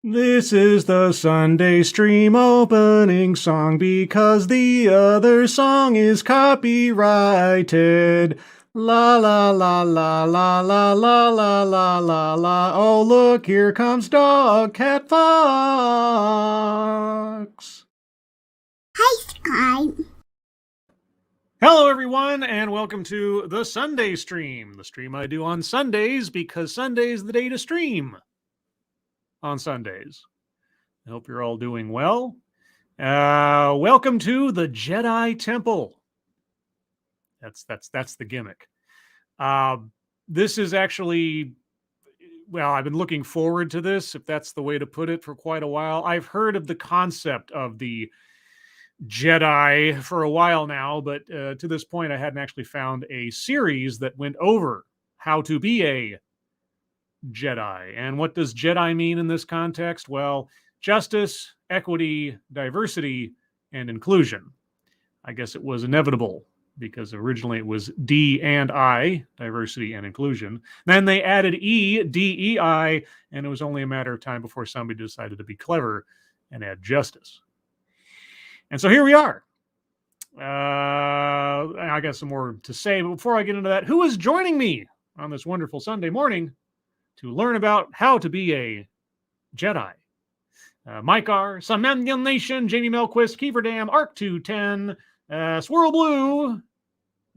This is the Sunday stream opening song because the other song is copyrighted. La la la la la la la la la la la. Oh, look, here comes Dog Cat Fox. Hi, Sky. Hello, everyone, and welcome to the Sunday stream. The stream I do on Sundays because Sunday's the day to stream on Sundays. I hope you're all doing well. Welcome to the Jedi Temple. That's the gimmick. This is actually, well, I've been looking forward to this, if that's the way to put it, for quite a while. I've heard of the concept of the Jedi for a while now, but to this point, I hadn't actually found a series that went over how to be a Jedi. And what does Jedi mean in this context? Well, justice, equity, diversity, and inclusion. I guess it was inevitable because originally it was D and I, diversity and inclusion. Then they added E, DEI, and it was only a matter of time before somebody decided to be clever and add justice. And so here we are. I got some more to say, but before I get into that, who is joining me on this wonderful Sunday morning to learn about how to be a Jedi? Mike R., Samandian Nation, Jamie Melquist, Kiefer Dam, Arc210, Swirl Blue.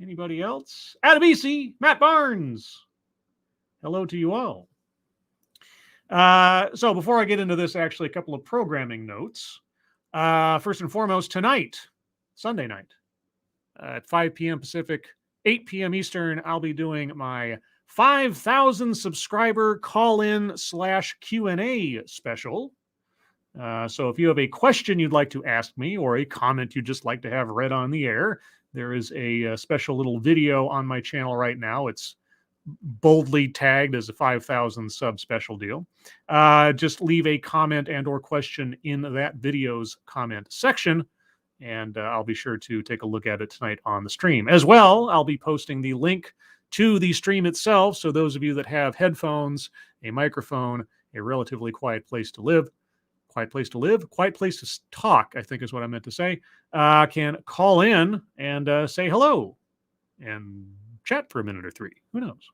Anybody else? Adabisi, Matt Barnes. Hello to you all. So before I get into this, actually, a couple of programming notes. First and foremost, tonight, Sunday night, at 5 p.m. Pacific, 8 p.m. Eastern, I'll be doing my 5,000 subscriber call-in / Q&A special. So if you have a question you'd like to ask me or a comment you'd just like to have read on the air, there is a special little video on my channel right now. It's boldly tagged as a 5,000 sub special deal. Just leave a comment and or question in that video's comment section, and I'll be sure to take a look at it tonight on the stream. As well, I'll be posting the link to the stream itself, so those of you that have headphones, a microphone, a relatively quiet place to live, quiet place to talk, I think is what I meant to say, can call in and say hello and chat for a minute or three. Who knows?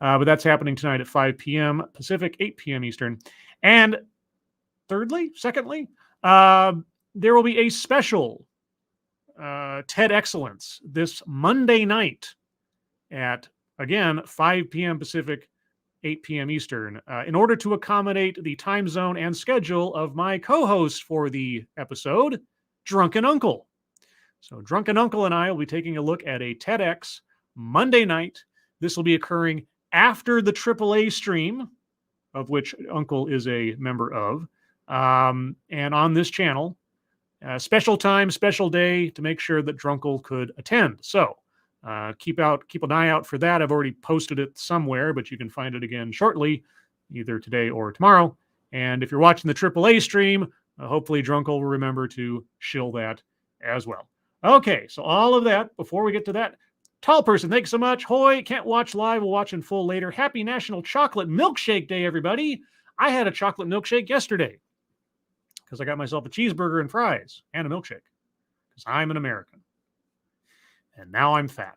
But that's happening tonight at 5 p.m. Pacific, 8 p.m. Eastern. And secondly, there will be a special TED Excellence this Monday night at, again, 5 p.m. Pacific, 8 p.m. Eastern, in order to accommodate the time zone and schedule of my co-host for the episode, Drunken Uncle. So Drunken Uncle and I will be taking a look at a TEDx Monday night. This will be occurring after the AAA stream, of which Uncle is a member of, and on this channel. Special time, special day to make sure that Drunkle could attend. So keep an eye out for that. I've already posted it somewhere, but you can find it again shortly, either today or tomorrow. And if you're watching the AAA stream, hopefully Drunkle will remember to shill that as well. Okay, so all of that, before we get to that, Tall Person, thanks so much. Hoy, can't watch live, we'll watch in full later. Happy National Chocolate Milkshake Day, everybody. I had a chocolate milkshake yesterday because I got myself a cheeseburger and fries and a milkshake because I'm an American. And now I'm fat.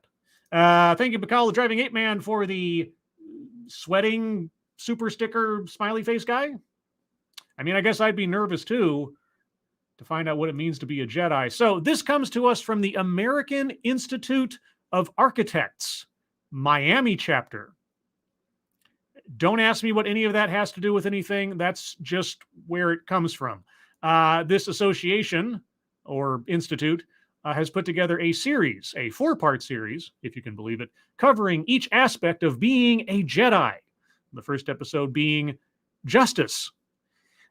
Thank you, Pecoraro, the Driving Ape Man, for the sweating super sticker smiley face guy. I mean, I guess I'd be nervous too to find out what it means to be a Jedi. So this comes to us from the American Institute of Architects, Miami chapter. Don't ask me what any of that has to do with anything. That's just where it comes from. This association or institute has put together a series, a 4-part series, if you can believe it, covering each aspect of being a Jedi. The first episode being justice.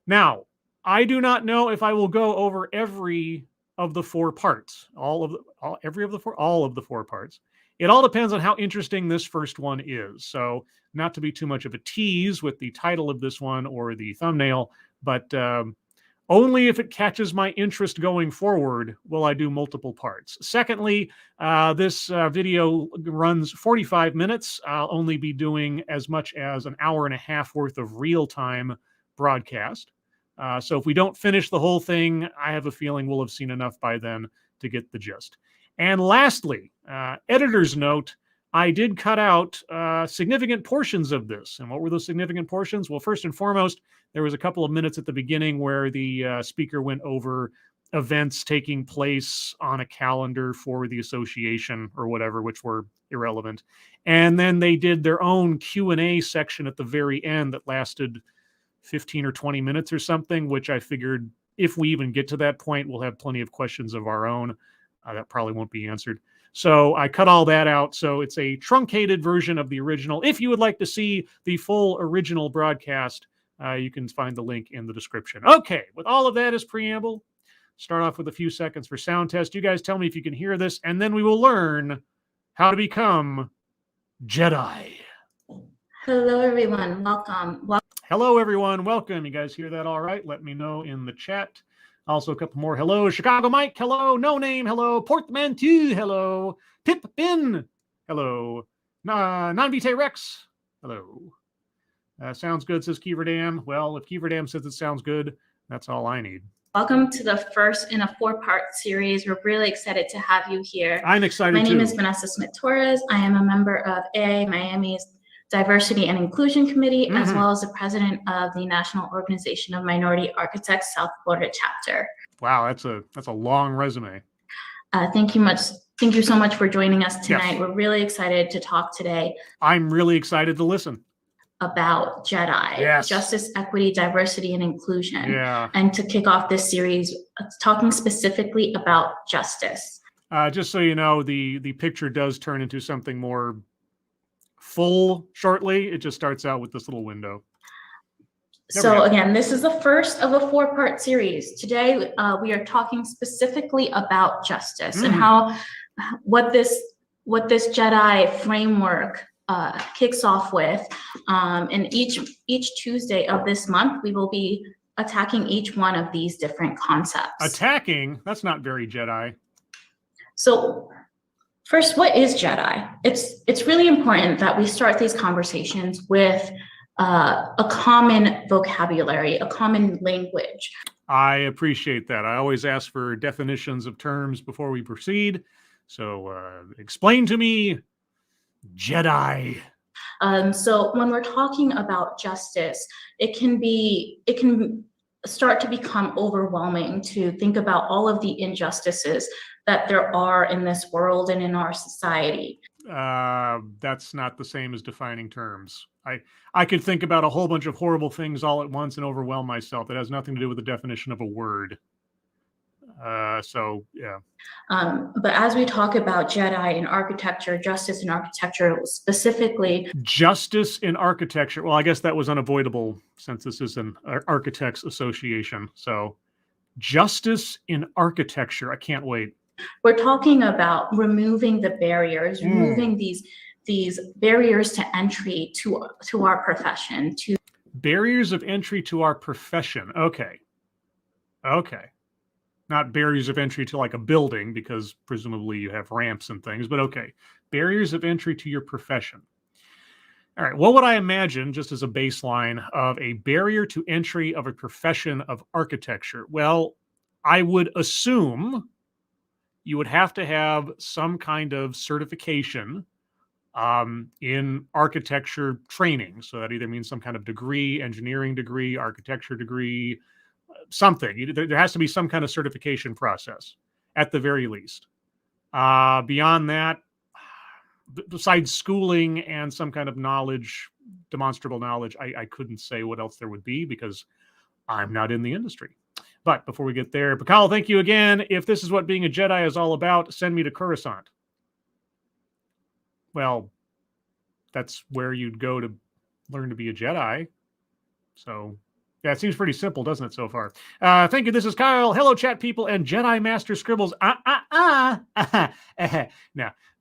Now, I do not know if I will go over every of the 4 parts, all of the 4 parts. It all depends on how interesting this first one is. So, not to be too much of a tease with the title of this one or the thumbnail, but only if it catches my interest going forward will I do multiple parts. Secondly, this video runs 45 minutes. I'll only be doing as much as an hour and a half worth of real-time broadcast. So if we don't finish the whole thing, I have a feeling we'll have seen enough by then to get the gist. And lastly, editor's note, I did cut out significant portions of this. And what were those significant portions? Well, first and foremost, there was a couple of minutes at the beginning where the speaker went over events taking place on a calendar for the association or whatever, which were irrelevant. And then they did their own Q&A section at the very end that lasted 15 or 20 minutes or something, which I figured if we even get to that point, we'll have plenty of questions of our own. That probably won't be answered. So I cut all that out. So it's a truncated version of the original. If you would like to see the full original broadcast, you can find the link in the description. Okay, with all of that as preamble, start off with a few seconds for sound test. You guys tell me if you can hear this, and then we will learn how to become Jedi. Hello, everyone. Welcome. Hello, everyone. Welcome. You guys hear that all right? Let me know in the chat. Also, a couple more hello. Chicago Mike, hello. No Name, hello. Portmanteau, hello. Pip Bin, hello. Non-Vitae Rex, hello. Sounds good, says Kiever Dam. Well, if Kiever Dam says it sounds good, that's all I need. Welcome to the first in a 4-part series. We're really excited to have you here. I'm excited My too. name is Vanessa Smith-Torres. I am a member of AA Miami's Diversity and Inclusion Committee, as well as the president of the National Organization of Minority Architects South Florida chapter. Wow, that's a long resume. Thank you so much for joining us tonight. Yes. We're really excited to talk today I'm really excited to listen. about JEDI, Yes. Justice, Equity, Diversity, and Inclusion. Yeah. And to kick off this series, talking specifically about justice. Just so you know, the picture does turn into something more full shortly. It just starts out with this little window. So again, this is the first of a 4-part series. Today, we are talking specifically about justice and what this JEDI framework kicks off with. And each Tuesday of this month, we will be attacking each one of these different concepts. Attacking? That's not very Jedi. So first, what is JEDI? It's really important that we start these conversations with a common vocabulary, a common language. I appreciate that. I always ask for definitions of terms before we proceed. So explain to me JEDI. So when we're talking about justice, it can start to become overwhelming to think about all of the injustices that there are in this world and in our society. That's not the same as defining terms. I could think about a whole bunch of horrible things all at once and overwhelm myself. It has nothing to do with the definition of a word. So, yeah. But as we talk about JEDI in architecture, justice in architecture specifically. Justice in architecture. Well, I guess that was unavoidable since this is an architects association. So justice in architecture. I can't wait. We're talking about removing the barriers, removing these barriers to entry to our profession. Barriers of entry to our profession. Okay. Not barriers of entry to like a building, because presumably you have ramps and things, but okay. Barriers of entry to your profession. All right. What would I imagine, just as a baseline, of a barrier to entry of a profession of architecture? Well, I would assume you would have to have some kind of certification in architecture training. So that either means some kind of degree, engineering degree, architecture degree, something. There has to be some kind of certification process at the very least. Beyond that, besides schooling and some kind of knowledge, demonstrable knowledge, I couldn't say what else there would be because I'm not in the industry. But before we get there, Pecoraro, thank you again. If this is what being a Jedi is all about, send me to Coruscant. Well, that's where you'd go to learn to be a Jedi. So, yeah, it seems pretty simple, doesn't it, so far? Thank you. This is Kyle. Hello, chat people and Jedi Master Scribbles. No,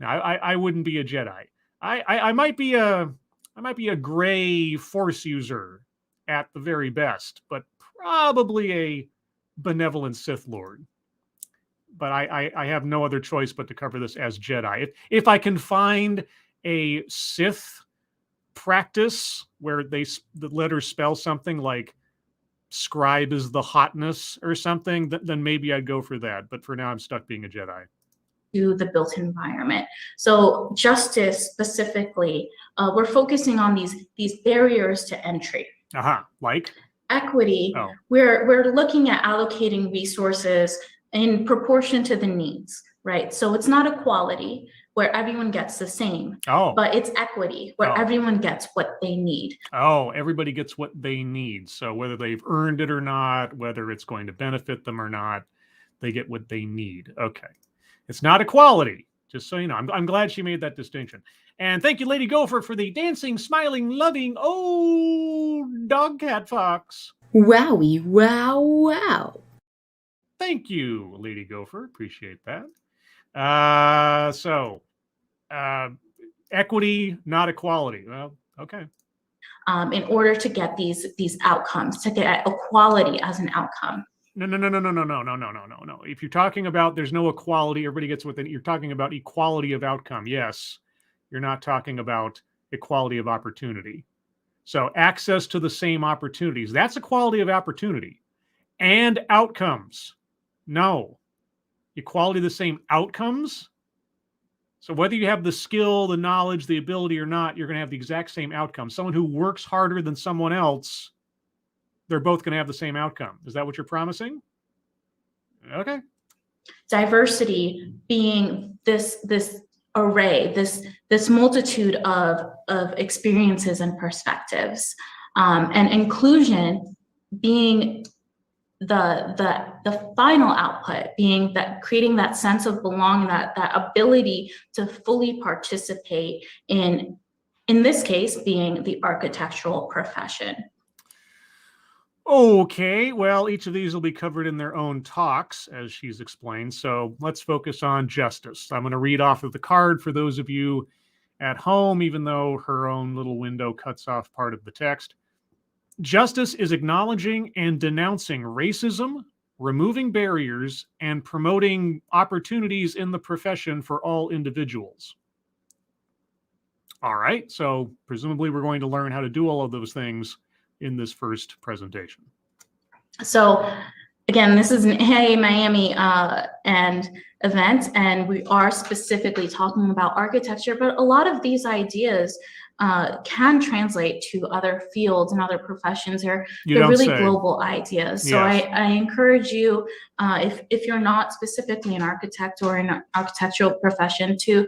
I wouldn't be a Jedi. I might be a gray Force user at the very best, but probably a benevolent Sith Lord. But I have no other choice but to cover this as Jedi. If I can find a Sith practice where the letters spell something like scribe is the hotness or something, then maybe I'd go for that. But for now, I'm stuck being a Jedi. To the built environment. So justice specifically, we're focusing on these barriers to entry. Like equity. We're looking at allocating resources in proportion to the needs, right? So it's not equality where everyone gets the same, but it's equity where everyone gets what they need. Everybody gets what they need. So whether they've earned it or not, whether it's going to benefit them or not, they get what they need. Okay. It's not equality, just so you know. I'm glad she made that distinction. And thank you, Lady Gopher, for the dancing, smiling, loving, dog cat fox. Wowie, wow, wow. Thank you, Lady Gopher. Appreciate that. Equity, not equality. Well, okay. In order to get these outcomes, to get equality as an outcome. No. If you're talking about there's no equality, everybody gets what you're talking about equality of outcome. Yes, you're not talking about equality of opportunity. So access to the same opportunities, that's equality of opportunity. And outcomes. No. Equality of the same outcomes. So whether you have the skill, the knowledge, the ability or not, you're going to have the exact same outcome. Someone who works harder than someone else, they're both going to have the same outcome. Is that what you're promising? Okay. Diversity being this array, this multitude of experiences and perspectives, and inclusion being the final output, being that creating that sense of belonging, that ability to fully participate in this case being the architectural profession. Okay, well, each of these will be covered in their own talks, as she's explained. So let's focus on justice. I'm going to read off of the card for those of you at home, even though her own little window cuts off part of the text. Justice is acknowledging and denouncing racism, removing barriers, and promoting opportunities in the profession for all individuals. All right, so presumably we're going to learn how to do all of those things in this first presentation. So again, this is an AA Miami and event, and we are specifically talking about architecture, but a lot of these ideas can translate to other fields and other professions. They're really global ideas. So yes. I encourage you, if you're not specifically an architect or an architectural profession, to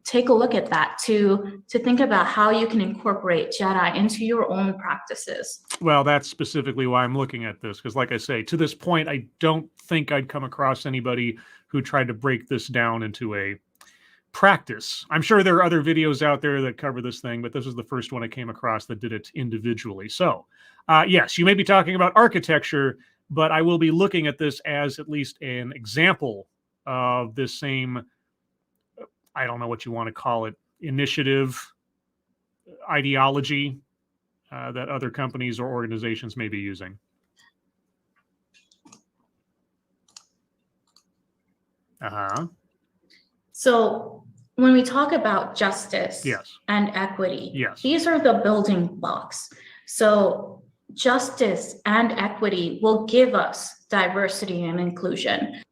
take a look at that, to think about how you can incorporate JEDI into your own practices. Well, that's specifically why I'm looking at this, because like I say, to this point, I don't think I'd come across anybody who tried to break this down into a practice. I'm sure there are other videos out there that cover this thing, but this is the first one I came across that did it individually. So yes, you may be talking about architecture, but I will be looking at this as at least an example of this same, I don't know what you want to call it, initiative, ideology that other companies or organizations may be using. So when we talk about justice and equity, these are the building blocks. So justice and equity will give us diversity and inclusion.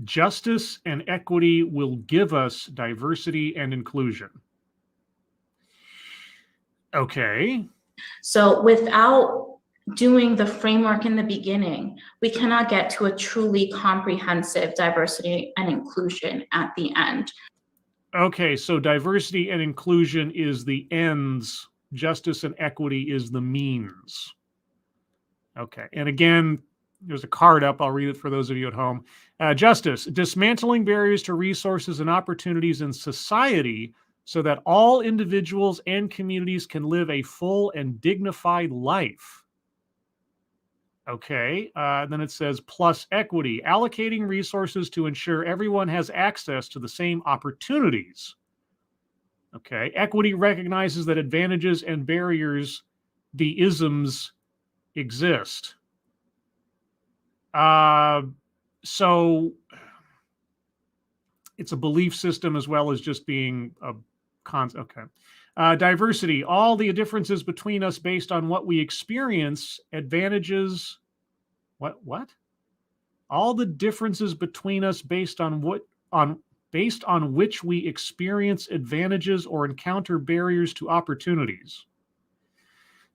Justice and equity will give us diversity and inclusion. Okay. So without doing the framework in the beginning, we cannot get to a truly comprehensive diversity and inclusion at the end. Okay, so diversity and inclusion is the ends. Justice and equity is the means. Okay, and again, there's a card up. I'll read it for those of you at home. Justice, dismantling barriers to resources and opportunities in society so that all individuals and communities can live a full and dignified life. Okay, then it says plus equity, allocating resources to ensure everyone has access to the same opportunities. Okay, equity recognizes that advantages and barriers, the isms, exist. So it's a belief system as well as just being a Okay. Diversity, all the differences between us based on what we experience, advantages. What? All the differences between us based on which we experience advantages or encounter barriers to opportunities.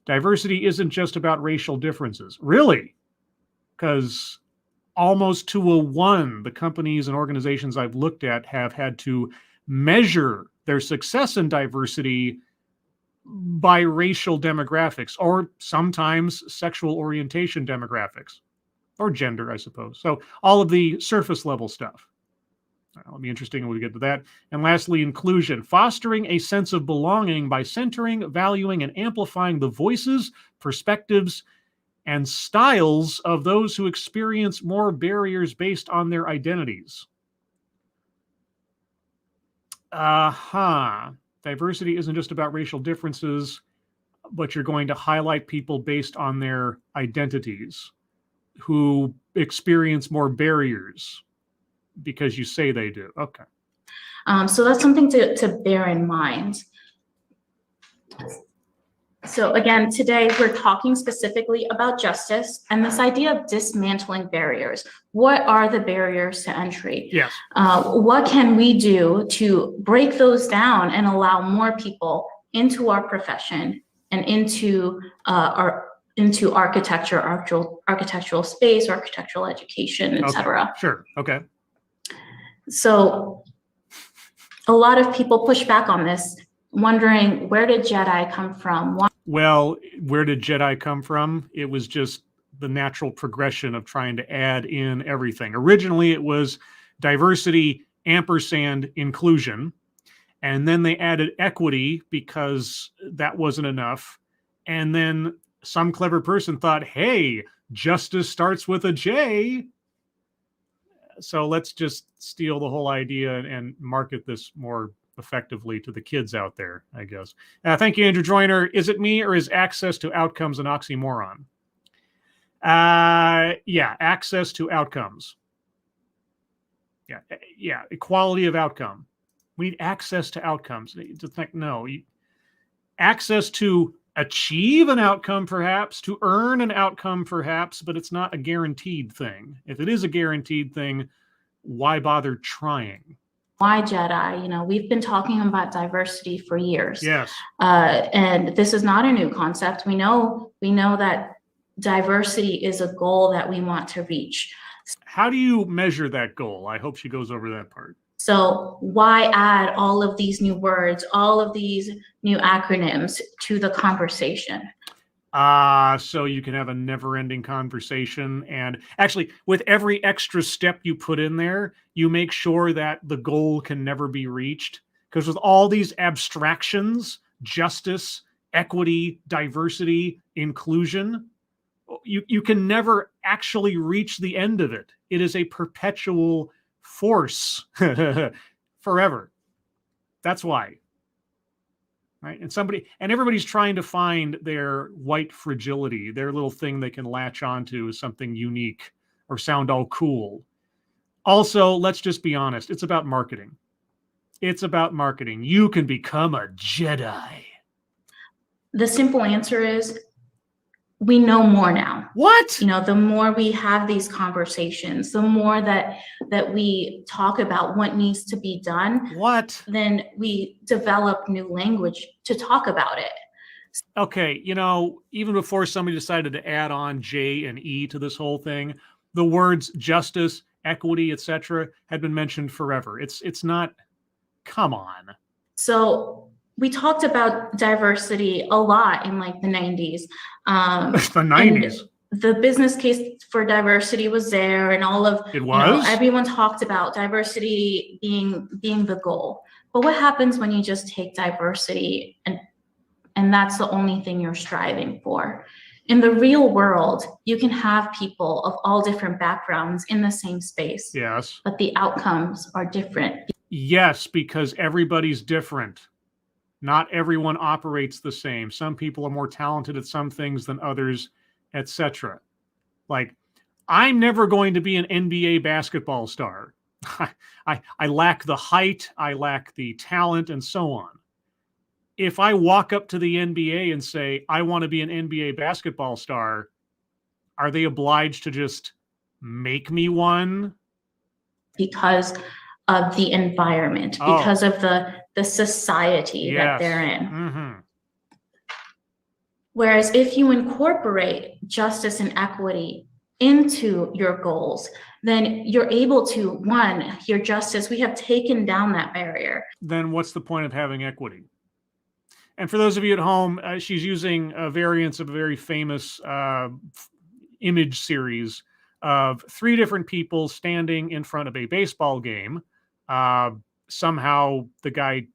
Diversity isn't just about racial differences. Really? Because almost to a one, the companies and organizations I've looked at have had to measure their success in diversity by racial demographics, or sometimes sexual orientation demographics, or gender, I suppose. So all of the surface level stuff. It'll be interesting when we get to that. And lastly, inclusion, fostering a sense of belonging by centering, valuing, and amplifying the voices, perspectives, and styles of those who experience more barriers based on their identities. Diversity isn't just about racial differences, but you're going to highlight people based on their identities who experience more barriers because you say they do. Okay. So that's something to bear in mind. So again, today we're talking specifically about justice and this idea of dismantling barriers. What are the barriers to entry? Yes. What can we do to break those down and allow more people into our profession and into architecture, architectural space, architectural education, etc. Sure. Okay. So a lot of people push back on this, wondering, where did JEDI come from? Well, where did JEDI come from? It was just the natural progression of trying to add in everything. Originally, it was diversity ampersand inclusion. And then they added equity because that wasn't enough. And then some clever person thought, hey, justice starts with a J. So let's just steal the whole idea and market this more effectively to the kids out there, I guess. Thank you, Andrew Joyner. Is it me or is access to outcomes an oxymoron? Yeah, access to outcomes. Yeah, equality of outcome. We need access to outcomes. Just like, no. Access to achieve an outcome, perhaps, to earn an outcome, perhaps, but it's not a guaranteed thing. If it is a guaranteed thing, why bother trying? Why JEDI? We've been talking about diversity for years. Yes. And this is not a new concept. We know that diversity is a goal that we want to reach. How do you measure that goal? I hope she goes over that part. So why add all of these new words, all of these new acronyms to the conversation? So you can have a never-ending conversation. And actually, with every extra step you put in there, you make sure that the goal can never be reached. Because with all these abstractions, justice, equity, diversity, inclusion, you can never actually reach the end of it. It is a perpetual force forever. That's why. Right? And everybody's trying to find their white fragility, their little thing they can latch onto as something unique or sound all cool. Also, let's just be honest. It's about marketing. It's about marketing. You can become a Jedi. The simple answer is, we know more now. What? The more we have these conversations, the more that we talk about what needs to be done. What? Then we develop new language to talk about it. Okay, even before somebody decided to add on J and E to this whole thing, the words justice, equity, etc. had been mentioned forever. It's not, come on. So we talked about diversity a lot in like the 90s. The 90s. The business case for diversity was there, and all of it was. Everyone talked about diversity being the goal. But what happens when you just take diversity and that's the only thing you're striving for? In the real world, you can have people of all different backgrounds in the same space. Yes. But the outcomes are different. Yes, because everybody's different. Not everyone operates the same. Some people are more talented at some things than others, etc. Like, I'm never going to be an NBA basketball star. I lack the height, I lack the talent, and so on. if I walk up to the NBA and say, I want to be an NBA basketball star, are they obliged to just make me one? Because of the environment, Oh. because of the society that they're in. Mm-hmm. Whereas if you incorporate justice and equity into your goals, then you're able to, one, your justice, we have taken down that barrier. Then what's the point of having equity? And for those of you at home, she's using a variance of a very famous image series of 3 different people standing in front of a baseball game. Somehow the guy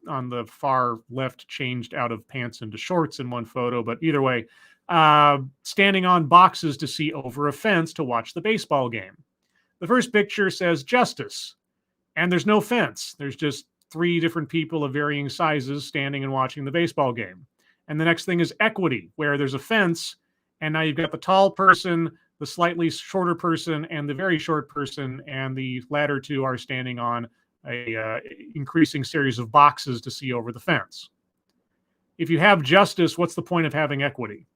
on the far left changed out of pants into shorts in one photo, but either way, standing on boxes to see over a fence to watch the baseball game. The first picture says justice, and there's no fence. There's just 3 different people of varying sizes standing and watching the baseball game. And the next thing is equity, where there's a fence, and now you've got the tall person, the slightly shorter person, and the very short person, and the latter 2 are standing on a increasing series of boxes to see over the fence. If you have justice, what's the point of having equity?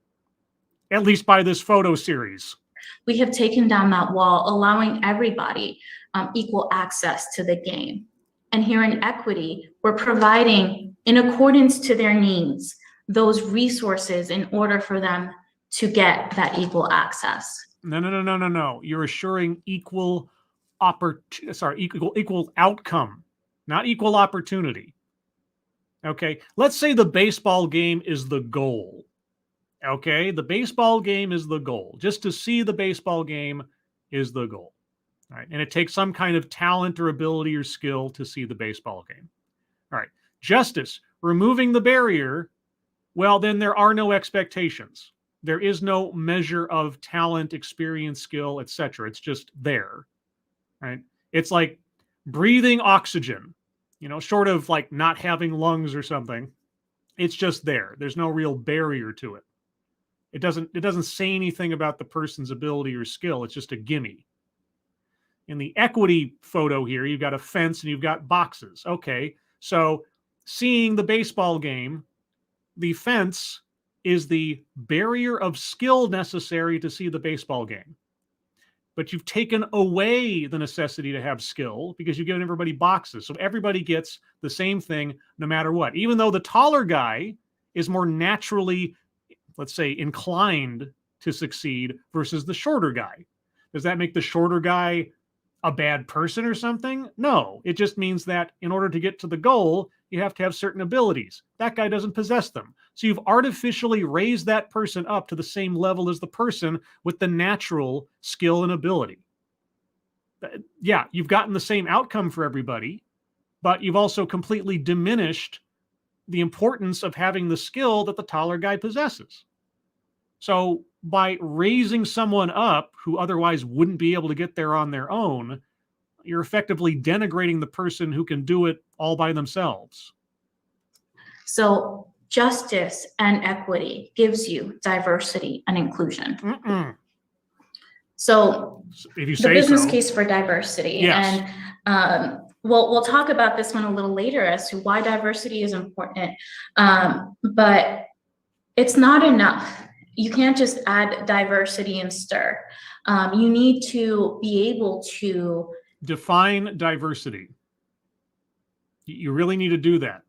At least by this photo series. We have taken down that wall, allowing everybody equal access to the game. And here in equity, we're providing, in accordance to their needs, those resources in order for them to get that equal access. No. You're assuring equal outcome, not equal opportunity. Okay, let's say the baseball game is the goal. Okay, the baseball game is the goal. Just to see the baseball game is the goal. All right, and it takes some kind of talent or ability or skill to see the baseball game. All right, justice, removing the barrier, well, then there are no expectations. There is no measure of talent, experience, skill, etc. It's just there. Right? It's like breathing oxygen, short of like not having lungs or something. It's just there. There's no real barrier to it. It doesn't say anything about the person's ability or skill. It's just a gimme. In the equity photo here, you've got a fence and you've got boxes. Okay, so seeing the baseball game, the fence is the barrier of skill necessary to see the baseball game. But you've taken away the necessity to have skill because you've given everybody boxes. So everybody gets the same thing no matter what. Even though the taller guy is more naturally, let's say, inclined to succeed versus the shorter guy. Does that make the shorter guy a bad person or something? No, it just means that in order to get to the goal, you have to have certain abilities. That guy doesn't possess them. So you've artificially raised that person up to the same level as the person with the natural skill and ability. Yeah, you've gotten the same outcome for everybody, but you've also completely diminished the importance of having the skill that the taller guy possesses. So by raising someone up who otherwise wouldn't be able to get there on their own, you're effectively denigrating the person who can do it all by themselves. So justice and equity gives you diversity and inclusion. So if you the say business so. case for diversity. Yes. And we'll talk about this one a little later as to why diversity is important. But it's not enough. You can't just add diversity and stir. You need to be able to define diversity. You really need to do that.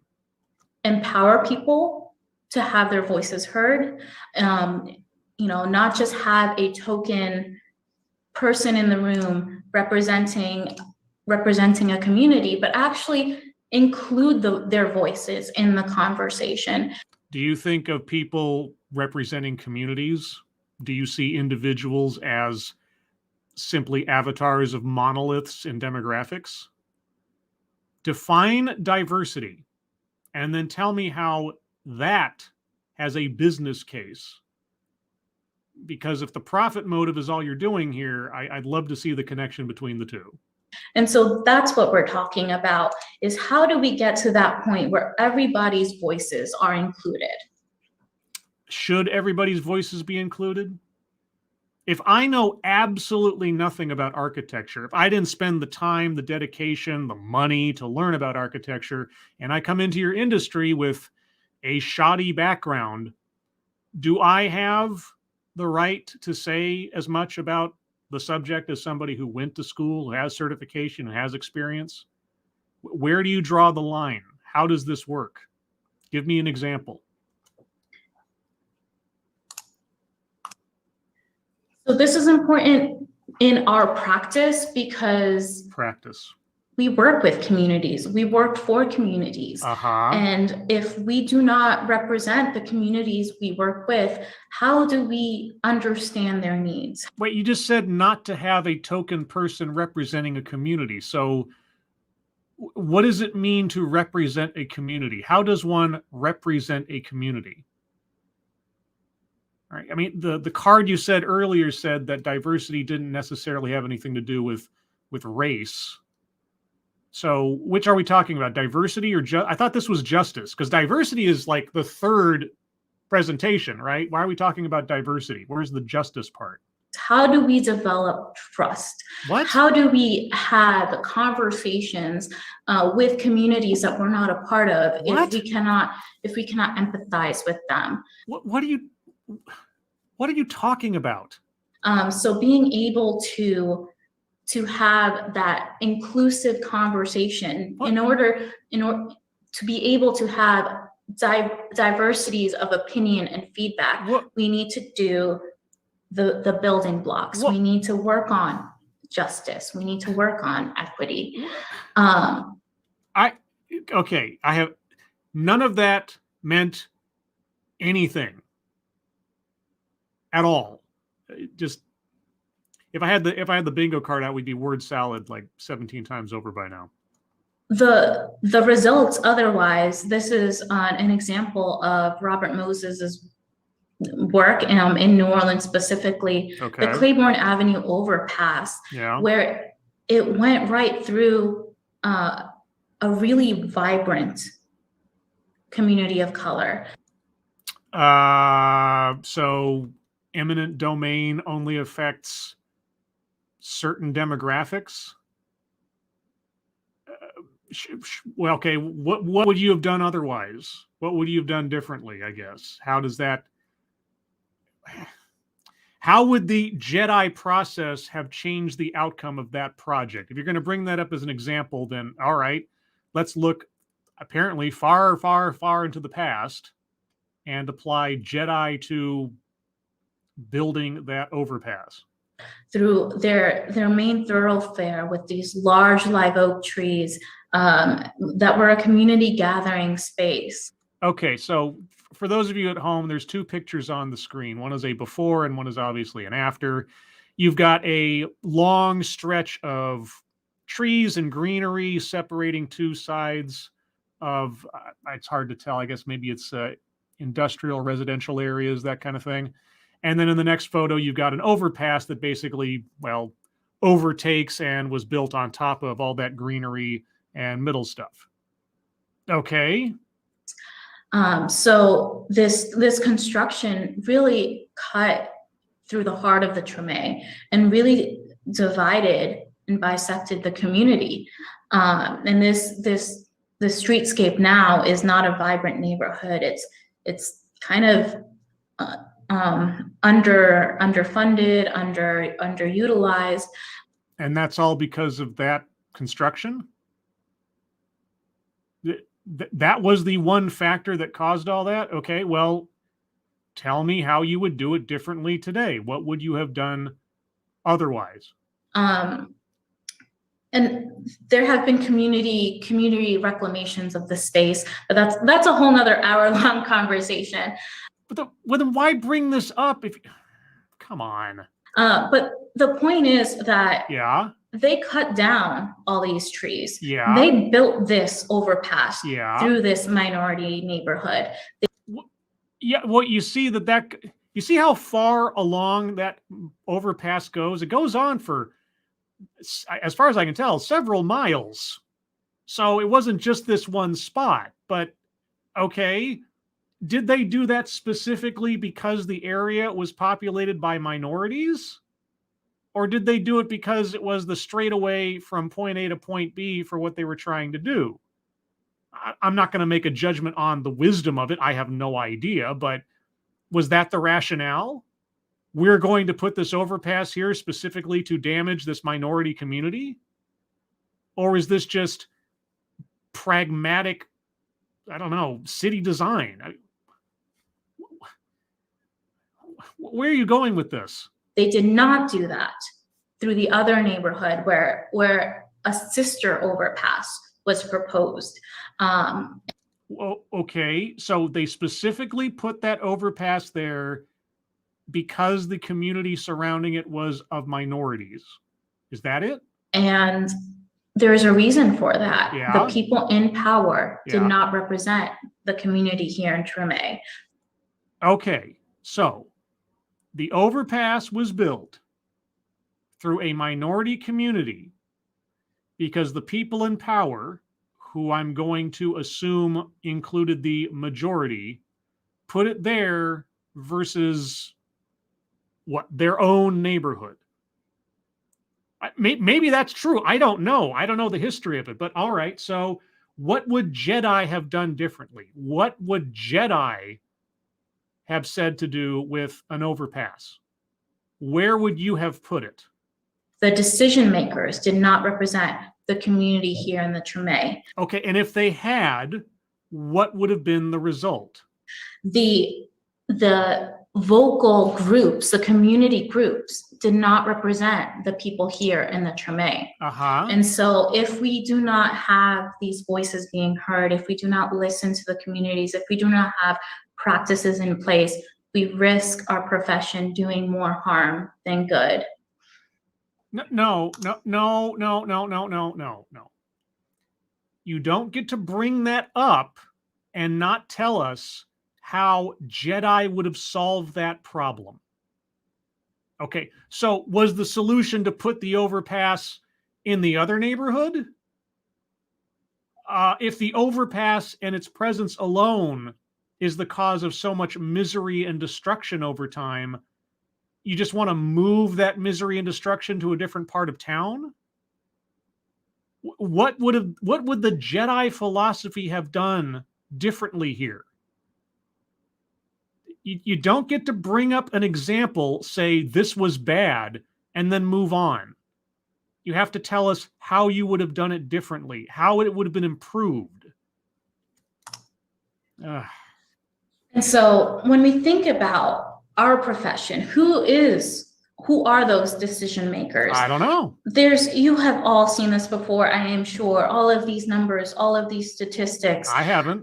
Empower people to have their voices heard. Not just have a token person in the room representing a community, but actually include their voices in the conversation. Do you think of people representing communities? Do you see individuals as simply avatars of monoliths in demographics? Define diversity and then tell me how that has a business case. Because if the profit motive is all you're doing here, I'd love to see the connection between the two. And so that's what we're talking about, is how do we get to that point where everybody's voices are included? Should everybody's voices be included? If I know absolutely nothing about architecture, if I didn't spend the time, the dedication, the money to learn about architecture, and I come into your industry with a shoddy background, do I have the right to say as much about the subject as somebody who went to school, who has certification, who has experience? Where do you draw the line? How does this work? Give me an example. So this is important in our practice because we work with communities. We work for communities. And if we do not represent the communities we work with, how do we understand their needs? Wait, you just said not to have a token person representing a community. So what does it mean to represent a community? How does one represent a community? All right. I mean, the card you said earlier said that diversity didn't necessarily have anything to do with race. So which are we talking about? Diversity or I thought this was justice, because diversity is like the third presentation, right? Why are we talking about diversity? Where's the justice part? How do we develop trust? What? How do we have conversations with communities that we're not a part of if we cannot empathize with them? What are you talking about? So being able to have that inclusive conversation in order to be able to have diversities of opinion and feedback, we need to do the building blocks. We need to work on justice. We need to work on equity. Okay, I have none of that meant anything at all. Just if I had the bingo card out, we'd be word salad like 17 times over by now. The results otherwise, this is an example of Robert Moses's work in New Orleans, specifically the Claiborne Avenue overpass, where it went right through a really vibrant community of color. So eminent domain only affects certain demographics. Well, okay, what would you have done otherwise? What would you have done differently, I guess? How would the JEDI process have changed the outcome of that project? If you're going to bring that up as an example, then all right, let's look apparently far, far, far into the past and apply JEDI to building that overpass. Through their main thoroughfare with these large live oak trees that were a community gathering space. Okay, so for those of you at home, there's two pictures on the screen. One is a before and one is obviously an after. You've got a long stretch of trees and greenery separating two sides of, it's hard to tell, I guess maybe it's industrial, residential areas, that kind of thing. And then in the next photo, you've got an overpass that basically, well, overtakes and was built on top of all that greenery and middle stuff. Okay. So this construction really cut through the heart of the Treme and really divided and bisected the community. And this streetscape now is not a vibrant neighborhood. It's kind of underfunded, underutilized. And that's all because of that construction? That was the one factor that caused all that? Okay, well, tell me how you would do it differently today. What would you have done otherwise? And there have been community reclamations of the space, but that's a whole nother hour-long conversation. But then why bring this up if, come on. But the point is that they cut down all these trees. They built this overpass through this minority neighborhood. Well, you see you see how far along that overpass goes? It goes on for, as far as I can tell, several miles. So it wasn't just this one spot, but okay. Did they do that specifically because the area was populated by minorities? Or did they do it because it was the straightaway from point A to point B for what they were trying to do? I'm not going to make a judgment on the wisdom of it. I have no idea, but was that the rationale? We're going to put this overpass here specifically to damage this minority community? Or is this just pragmatic, I don't know, city design? Where are you going with this? They did not do that through the other neighborhood where a sister overpass was proposed. Well, okay, so they specifically put that overpass there because the community surrounding it was of minorities. Is that it? And there's a reason for that. Yeah. The people in power did Yeah. not represent the community here in Treme. Okay, so the overpass was built through a minority community because the people in power, who I'm going to assume included the majority, put it there versus what, their own neighborhood. Maybe that's true. I don't know. I don't know the history of it, but all right. So what would JEDI have done differently? What would JEDI have said to do with an overpass? Where would you have put it? The decision makers did not represent the community here in the Treme. Okay, and if they had, what would have been the result? The vocal groups, the community groups, did not represent the people here in the Treme. And so if we do not have these voices being heard, if we do not listen to the communities, if we do not have practices in place, we risk our profession doing more harm than good. No. You don't get to bring that up and not tell us how JEDI would have solved that problem. Okay, so was the solution to put the overpass in the other neighborhood? If the overpass and its presence alone is the cause of so much misery and destruction over time, you just want to move that misery and destruction to a different part of town? What would the JEDI philosophy have done differently here? You don't get to bring up an example, say this was bad, and then move on. You have to tell us how you would have done it differently, how it would have been improved. And so when we think about our profession, who are those decision makers? I don't know. You have all seen this before, I am sure, all of these numbers, all of these statistics. I haven't.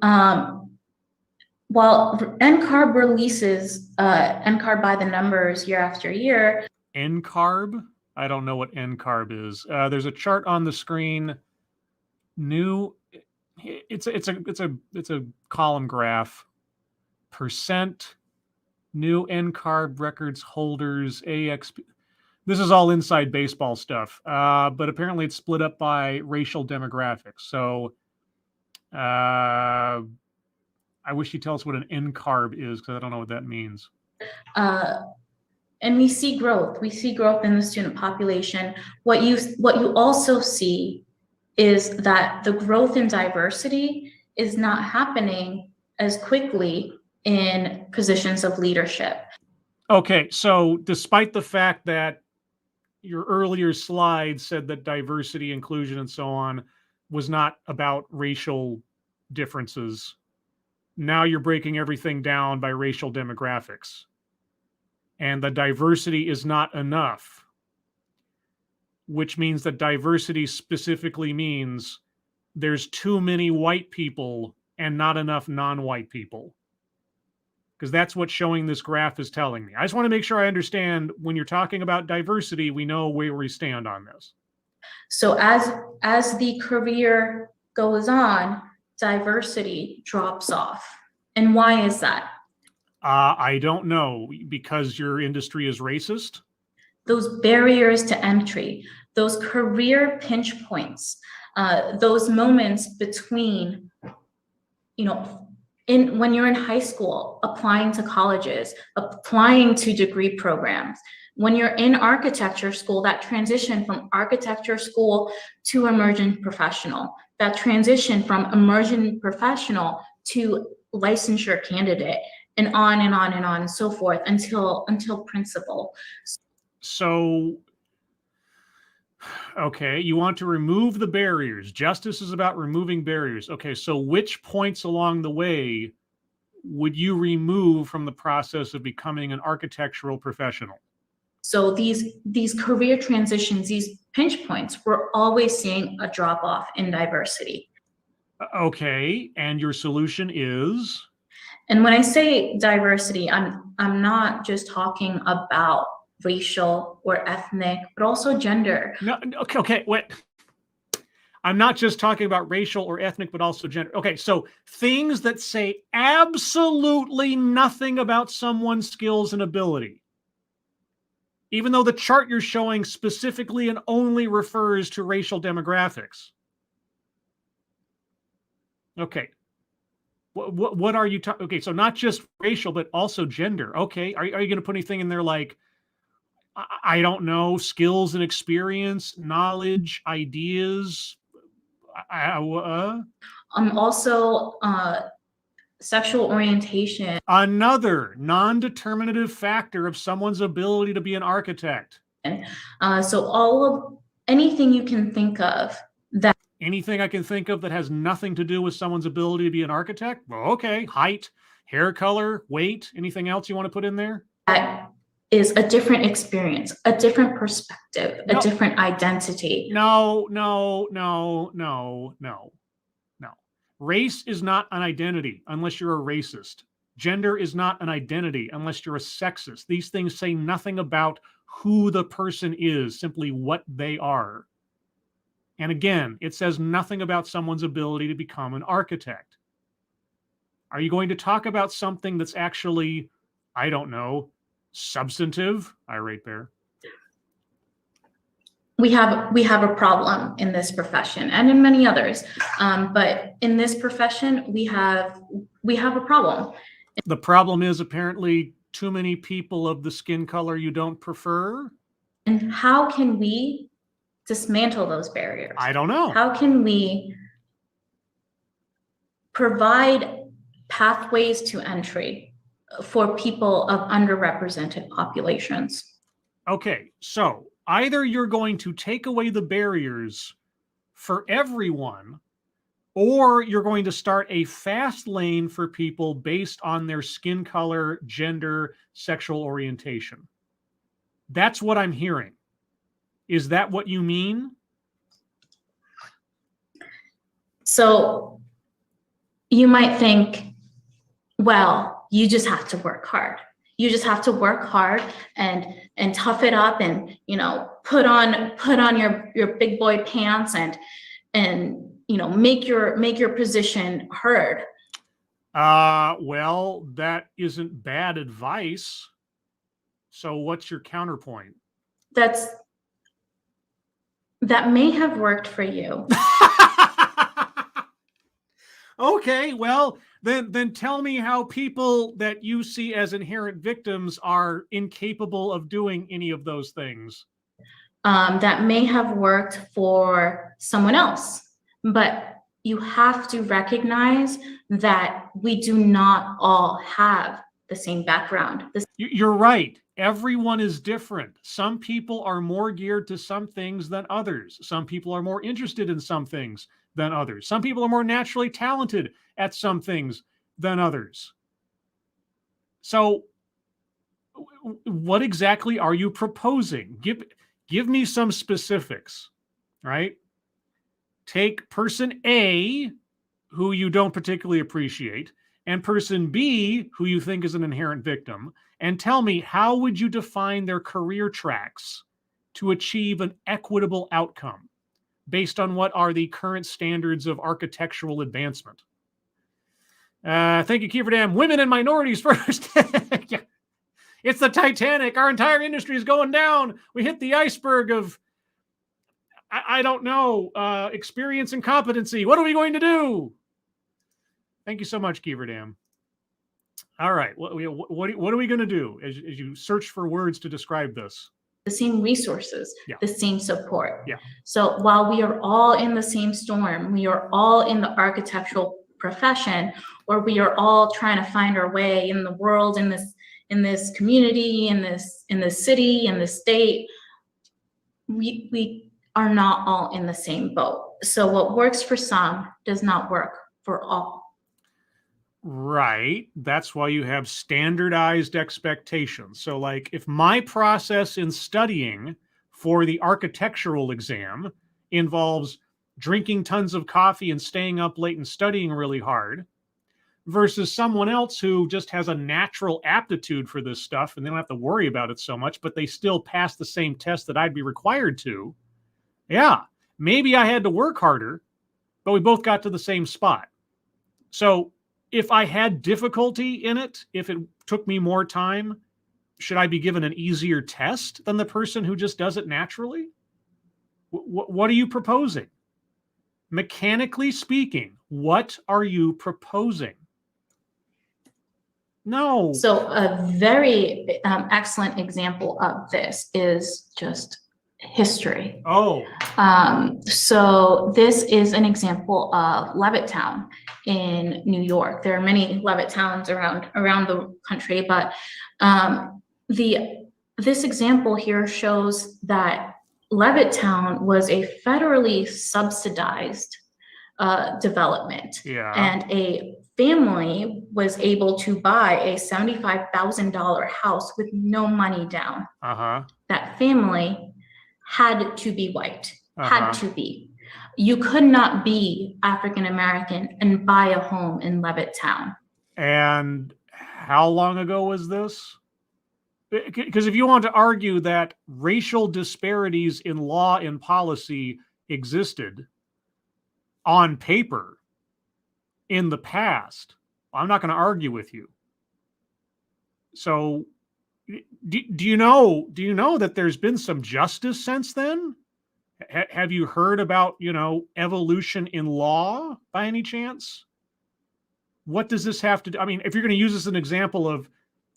While NCARB releases NCARB by the numbers year after year. NCARB? I don't know what NCARB is. There's a chart on the screen. It's a column graph. Percent new NCARB records holders, AXP. This is all inside baseball stuff, but apparently it's split up by racial demographics. So I wish you'd tell us what an NCARB is, because I don't know what that means. And we see growth. We see growth in the student population. What you also see is that the growth in diversity is not happening as quickly in positions of leadership. Okay, so despite the fact that your earlier slide said that diversity, inclusion, and so on was not about racial differences, now you're breaking everything down by racial demographics. And the diversity is not enough, which means that diversity specifically means there's too many white people and not enough non-white people. Because that's what showing this graph is telling me. I just want to make sure I understand when you're talking about diversity, we know where we stand on this. So as the career goes on, diversity drops off. And why is that? I don't know. Because your industry is racist? Those barriers to entry, those career pinch points, those moments between, when you're in high school, applying to colleges, applying to degree programs, when you're in architecture school, that transition from architecture school to emerging professional, that transition from immersion professional to licensure candidate, and on and on and on and so forth until principal. So, okay, you want to remove the barriers. Justice is about removing barriers. Okay, so which points along the way would you remove from the process of becoming an architectural professional? So these career transitions, these pinch points, we're always seeing a drop off in diversity. Okay, and your solution is? And when I say diversity, I'm not just talking about racial or ethnic, but also gender. No, okay, wait. I'm not just talking about racial or ethnic, but also gender. Okay, so things that say absolutely nothing about someone's skills and ability, even though the chart you're showing specifically and only refers to racial demographics. Okay. What are you talking? Okay, so not just racial, but also gender. Okay, are you going to put anything in there like, I don't know, skills and experience, knowledge, ideas? Also, sexual orientation. Another non-determinative factor of someone's ability to be an architect. So all of anything you can think of that. Anything I can think of that has nothing to do with someone's ability to be an architect? Well, okay, height, hair color, weight, anything else you want to put in there? That is a different experience, a different perspective, a different identity. No. Race is not an identity unless you're a racist. Gender is not an identity unless you're a sexist. These things say nothing about who the person is, simply what they are. And again, it says nothing about someone's ability to become an architect. Are you going to talk about something that's actually, I don't know, substantive? Irate Bear. We have a problem in this profession and in many others, but in this profession we have a problem. The problem is apparently too many people of the skin color you don't prefer. And how can we dismantle those barriers? I don't know. How can we provide pathways to entry for people of underrepresented populations? Okay, so either you're going to take away the barriers for everyone, or you're going to start a fast lane for people based on their skin color, gender, sexual orientation. That's what I'm hearing. Is that what you mean? So you might think, well, you just have to work hard. You just have to work hard and tough it up and, you know, put on your big boy pants and you know, make your position heard. Well, that isn't bad advice. So what's your counterpoint? That may have worked for you. Okay, well, then tell me how people that you see as inherent victims are incapable of doing any of those things. That may have worked for someone else, but you have to recognize that we do not all have the same background. You're right. Everyone is different. Some people are more geared to some things than others. Some people are more interested in some things than others. Some people are more naturally talented at some things than others. So what exactly are you proposing? Give me some specifics, right? Take person A, who you don't particularly appreciate, and person B, who you think is an inherent victim, and tell me, how would you define their career tracks to achieve an equitable outcome based on what are the current standards of architectural advancement? Thank you, Kieverdam. Women and minorities first. Yeah. It's the Titanic. Our entire industry is going down. We hit the iceberg of, I don't know, experience and competency. What are we going to do? Thank you so much, Kieverdam. All right. What are we going to do as you search for words to describe this? the same resources, Yeah. the same support. Yeah. So while we are all in the same storm, we are all in the architectural profession, or we are all trying to find our way in the world, in this community, in this city, in this state, we are not all in the same boat. So what works for some does not work for all. Right. That's why you have standardized expectations. So like if my process in studying for the architectural exam involves drinking tons of coffee and staying up late and studying really hard versus someone else who just has a natural aptitude for this stuff and they don't have to worry about it so much, but they still pass the same test that I'd be required to. Yeah, maybe I had to work harder, but we both got to the same spot. So if I had difficulty in it, if it took me more time, should I be given an easier test than the person who just does it naturally? What are you proposing? Mechanically speaking, what are you proposing? No. So a very excellent example of this is just history. Oh. So this is an example of Levittown in New York. There are many Levittowns around the country, but this example here shows that Levittown was a federally subsidized development. Yeah. And a family was able to buy a $75,000 house with no money down. That family had to be white, had to be. You could not be African American and buy a home in Levittown. And how long ago was this? Because if you want to argue that racial disparities in law and policy existed on paper in the past, I'm not going to argue with you. So do you know that there's been some justice since then? Have you heard about, evolution in law by any chance? What does this have to do? I mean, if you're going to use this as an example of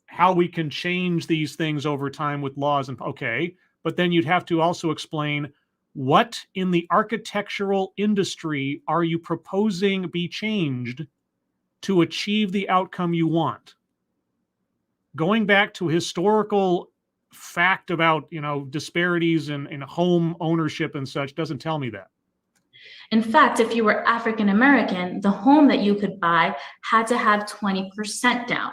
how we can change these things over time with laws, and okay, but then you'd have to also explain what in the architectural industry are you proposing be changed to achieve the outcome you want? Going back to historical fact about, disparities in home ownership and such doesn't tell me that. In fact, if you were African American, the home that you could buy had to have 20% down.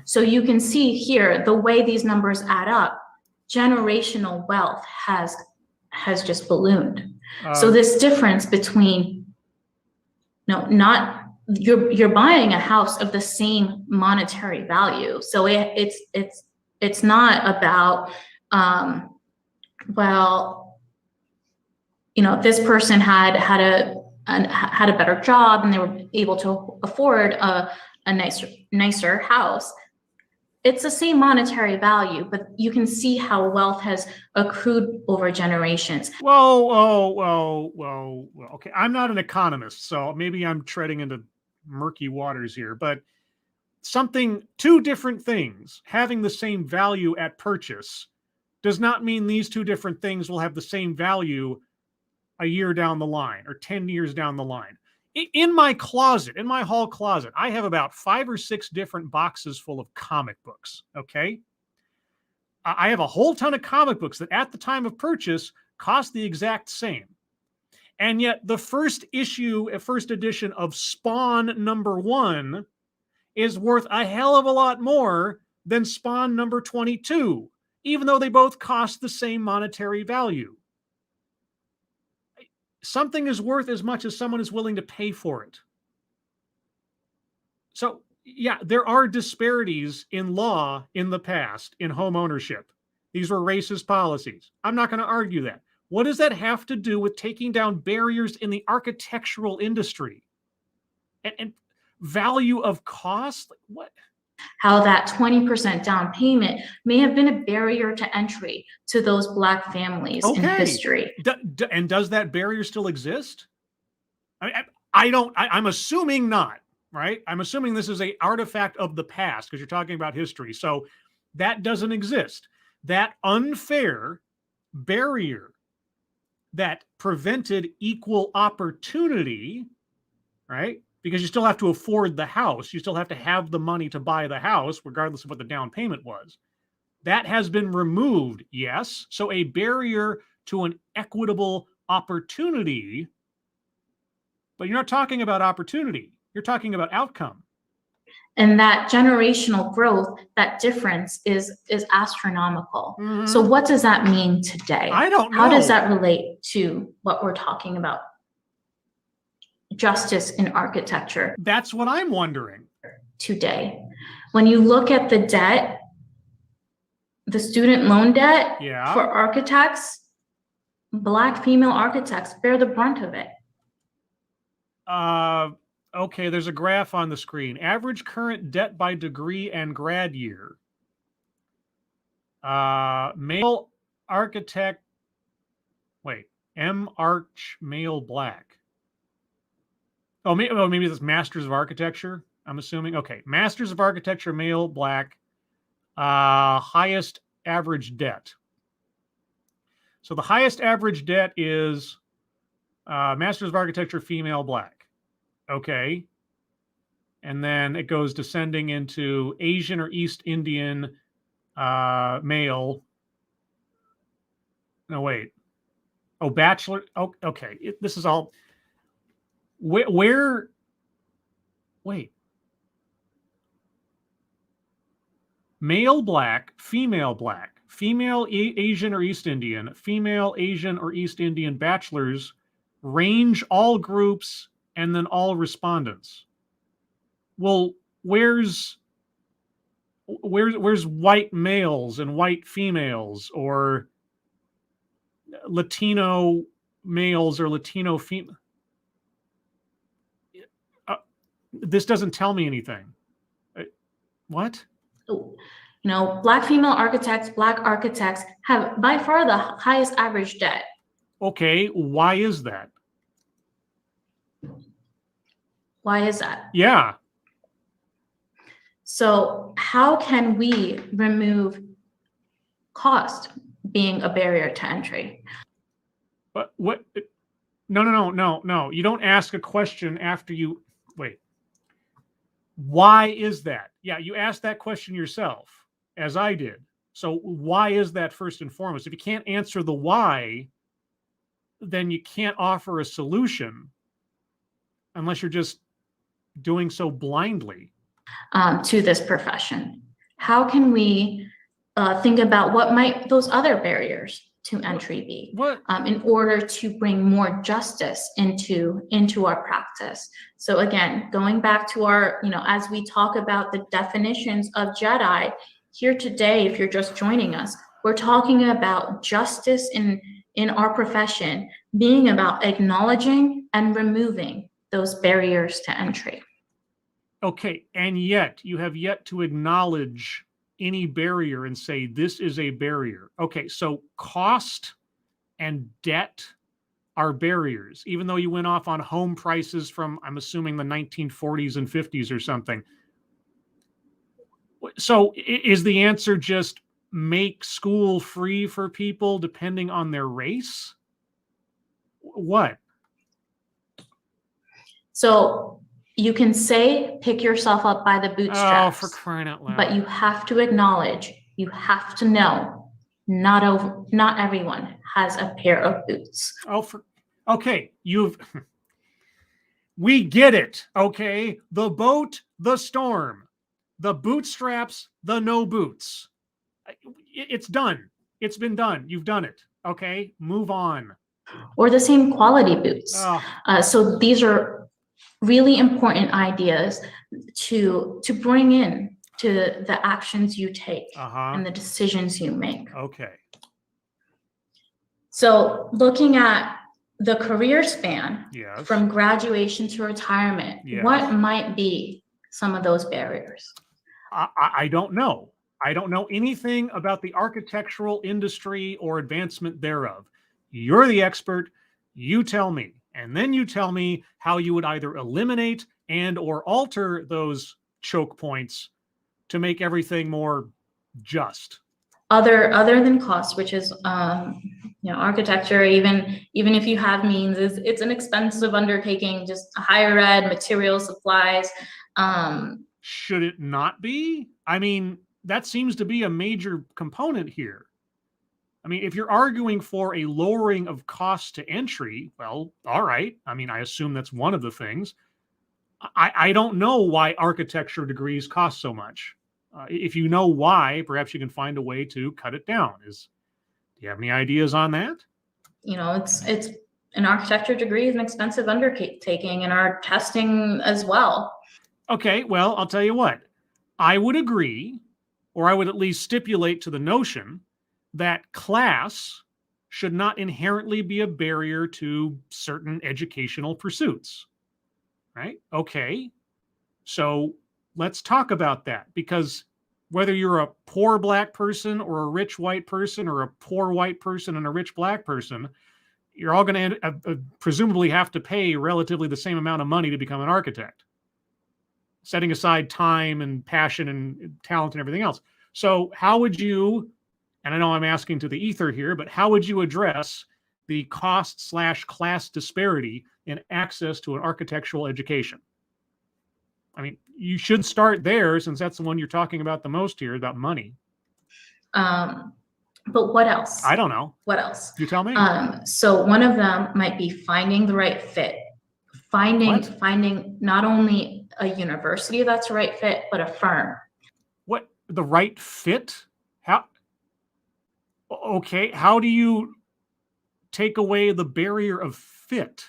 So you can see here the way these numbers add up, generational wealth has just ballooned. So this difference between, you're buying a house of the same monetary value. So it's not about, this person had a better job and they were able to afford a nicer house. It's the same monetary value, but you can see how wealth has accrued over generations. Well, okay. I'm not an economist, so maybe I'm treading into murky waters here, but two different things having the same value at purchase does not mean these two different things will have the same value a year down the line or 10 years down the line. In my closet, in my hall closet, I have about 5 or 6 different boxes full of comic books, okay? I have a whole ton of comic books that at the time of purchase cost the exact same. And yet the first edition of Spawn #1 is worth a hell of a lot more than Spawn #22, even though they both cost the same monetary value. Something is worth as much as someone is willing to pay for it. So, yeah, there are disparities in law in the past in home ownership. These were racist policies. I'm not going to argue that. What does that have to do with taking down barriers in the architectural industry? And value of cost? What? How that 20% down payment may have been a barrier to entry to those Black families in history. And does that barrier still exist? I'm assuming not, right? I'm assuming this is an artifact of the past because you're talking about history. So that doesn't exist. That unfair barrier that prevented equal opportunity, right? Because you still have to afford the house. You still have to have the money to buy the house, regardless of what the down payment was. That has been removed, yes. So a barrier to an equitable opportunity, but you're not talking about opportunity. You're talking about outcome. And that generational growth, that difference is astronomical. Mhm. So what does that mean today? I don't know. How does that relate to what we're talking about? Justice in architecture That's what I'm wondering. today. When you look at the debt, the student loan debt Yeah. for architects, Black female architects bear the brunt of it. Okay, there's a graph on the screen. Average current debt by degree and grad year. Male architect, wait, M. Arch, male Black. Oh, maybe this Masters of Architecture, I'm assuming. Okay, Masters of Architecture, male Black, highest average debt. So the highest average debt is Masters of Architecture, female Black. Okay. And then it goes descending into Asian or East Indian male. No, wait. Oh, bachelor. Oh, okay. This is all. Where? Wait. Male Black, female Black, female Asian or East Indian, female Asian or East Indian bachelors, range all groups, and then all respondents. Well, where's white males and white females, or Latino males or Latino female? This doesn't tell me anything. What? You know, Black female architects, Black architects have by far the highest average debt. Okay, why is that? Why is that? Yeah. So how can we remove cost being a barrier to entry? But what? No. You don't ask a question after you wait. Why is that? Yeah, you asked that question yourself, as I did. So why is that first and foremost? If you can't answer the why, then you can't offer a solution unless you're just doing so blindly. To this profession. How can we think about what might those other barriers to entry be in order to bring more justice into our practice? So again, going back to our, as we talk about the definitions of JEDI here today, if you're just joining us, we're talking about justice in our profession being about acknowledging and removing those barriers to entry. Okay, and yet you have yet to acknowledge any barrier and say this is a barrier. Okay, so cost and debt are barriers, even though you went off on home prices from, I'm assuming, the 1940s and 50s or something. So is the answer just make school free for people depending on their race? What? So you can say pick yourself up by the bootstraps. Oh, for crying out loud. But you have to acknowledge, you have to know, not everyone has a pair of boots. Okay, we get it, okay? The boat, the storm, the bootstraps, the no boots. It's done. It's been done. You've done it, okay? Move on. Or the same quality boots. So these are really important ideas to bring in to the actions you take and the decisions you make. Okay. So looking at the career span from graduation to retirement, what might be some of those barriers? I don't know. I don't know anything about the architectural industry or advancement thereof. You're the expert. You tell me. And then you tell me how you would either eliminate and or alter those choke points to make everything more just. Other than cost, which is architecture, even if you have means, it's an expensive undertaking, just higher ed, material supplies. Should it not be? I mean, that seems to be a major component here. I mean, if you're arguing for a lowering of cost to entry, well, all right. I mean, I assume that's one of the things. I don't know why architecture degrees cost so much. If you know why, perhaps you can find a way to cut it down. Do you have any ideas on that? It's an architecture degree is an expensive undertaking, and our testing as well. Okay, well, I'll tell you what. I would agree, or I would at least stipulate to the notion that class should not inherently be a barrier to certain educational pursuits. Right? Okay. So let's talk about that, because whether you're a poor black person or a rich white person or a poor white person and a rich black person, you're all going to presumably have to pay relatively the same amount of money to become an architect, setting aside time and passion and talent and everything else. So how would you, and I know I'm asking to the ether here, but how would you address the cost/class disparity in access to an architectural education? I mean, you should start there, since that's the one you're talking about the most here, about money. But what else? I don't know. What else? You tell me. So one of them might be finding the right fit. Finding not only a university that's the right fit, but a firm. What? The right fit? How? Okay, how do you take away the barrier of fit?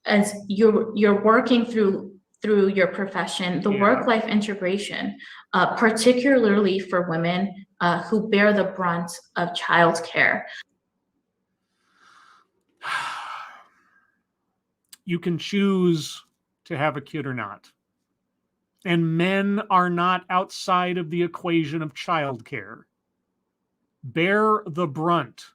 As you're working through your profession, the work-life integration, particularly for women who bear the brunt of childcare. You can choose to have a kid or not. And men are not outside of the equation of childcare. Bear the brunt.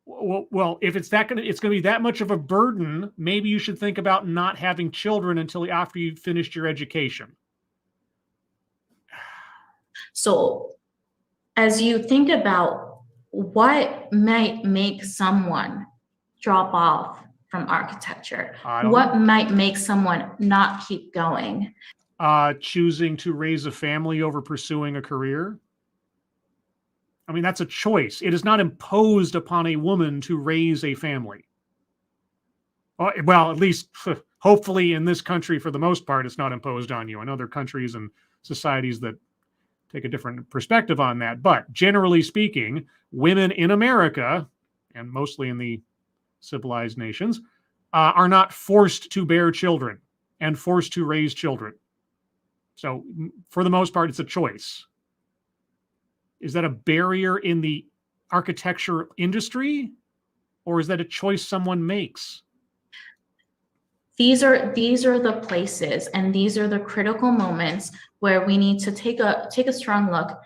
Well, if it's going to be that much of a burden, maybe you should think about not having children until after you've finished your education. So as you think about what might make someone drop off from architecture, what might make someone not keep going? Choosing to raise a family over pursuing a career. I mean, that's a choice. It is not imposed upon a woman to raise a family. Well, at least hopefully in this country, for the most part, it's not imposed on you. I know there are countries and societies that take a different perspective on that. But generally speaking, women in America, and mostly in the civilized nations, are not forced to bear children and forced to raise children. So for the most part, it's a choice. Is that a barrier in the architecture industry, or is that a choice someone makes? These are the places, and these are the critical moments where we need to take a strong look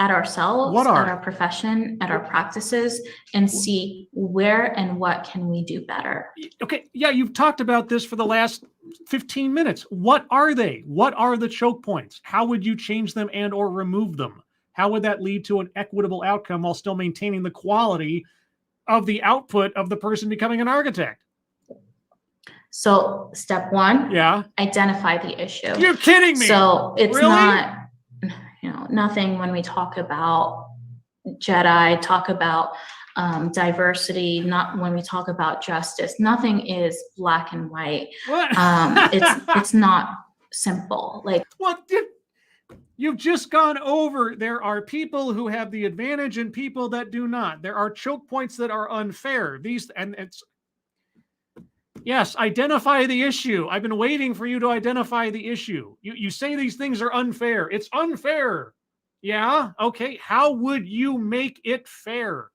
at ourselves, at our profession, at our practices, and see where and what can we do better. Okay, yeah, you've talked about this for the last 15 minutes. What are they? What are the choke points? How would you change them and or remove them? How would that lead to an equitable outcome while still maintaining the quality of the output of the person becoming an architect? So step one, identify the issue. You're kidding me. So it's really? Not, nothing when we talk about JEDI, talk about diversity, not when we talk about justice, nothing is black and white. What? It's not simple. Like what? You've just gone over, there are people who have the advantage and people that do not. There are choke points that are unfair. Yes, identify the issue. I've been waiting for you to identify the issue. You say these things are unfair. It's unfair. Yeah, okay. How would you make it fair?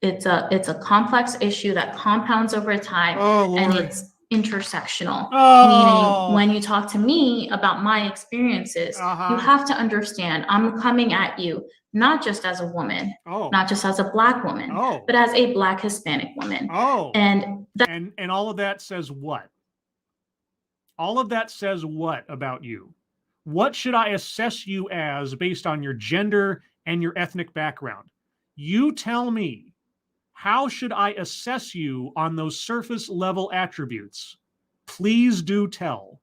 It's a complex issue that compounds over time, and it's intersectional. Meaning, when you talk to me about my experiences, you have to understand I'm coming at you not just as a woman, not just as a Black woman, but as a Black Hispanic woman. And all of that says what? All of that says what about you? What should I assess you as based on your gender and your ethnic background? You tell me, how should I assess you on those surface level attributes? Please do tell.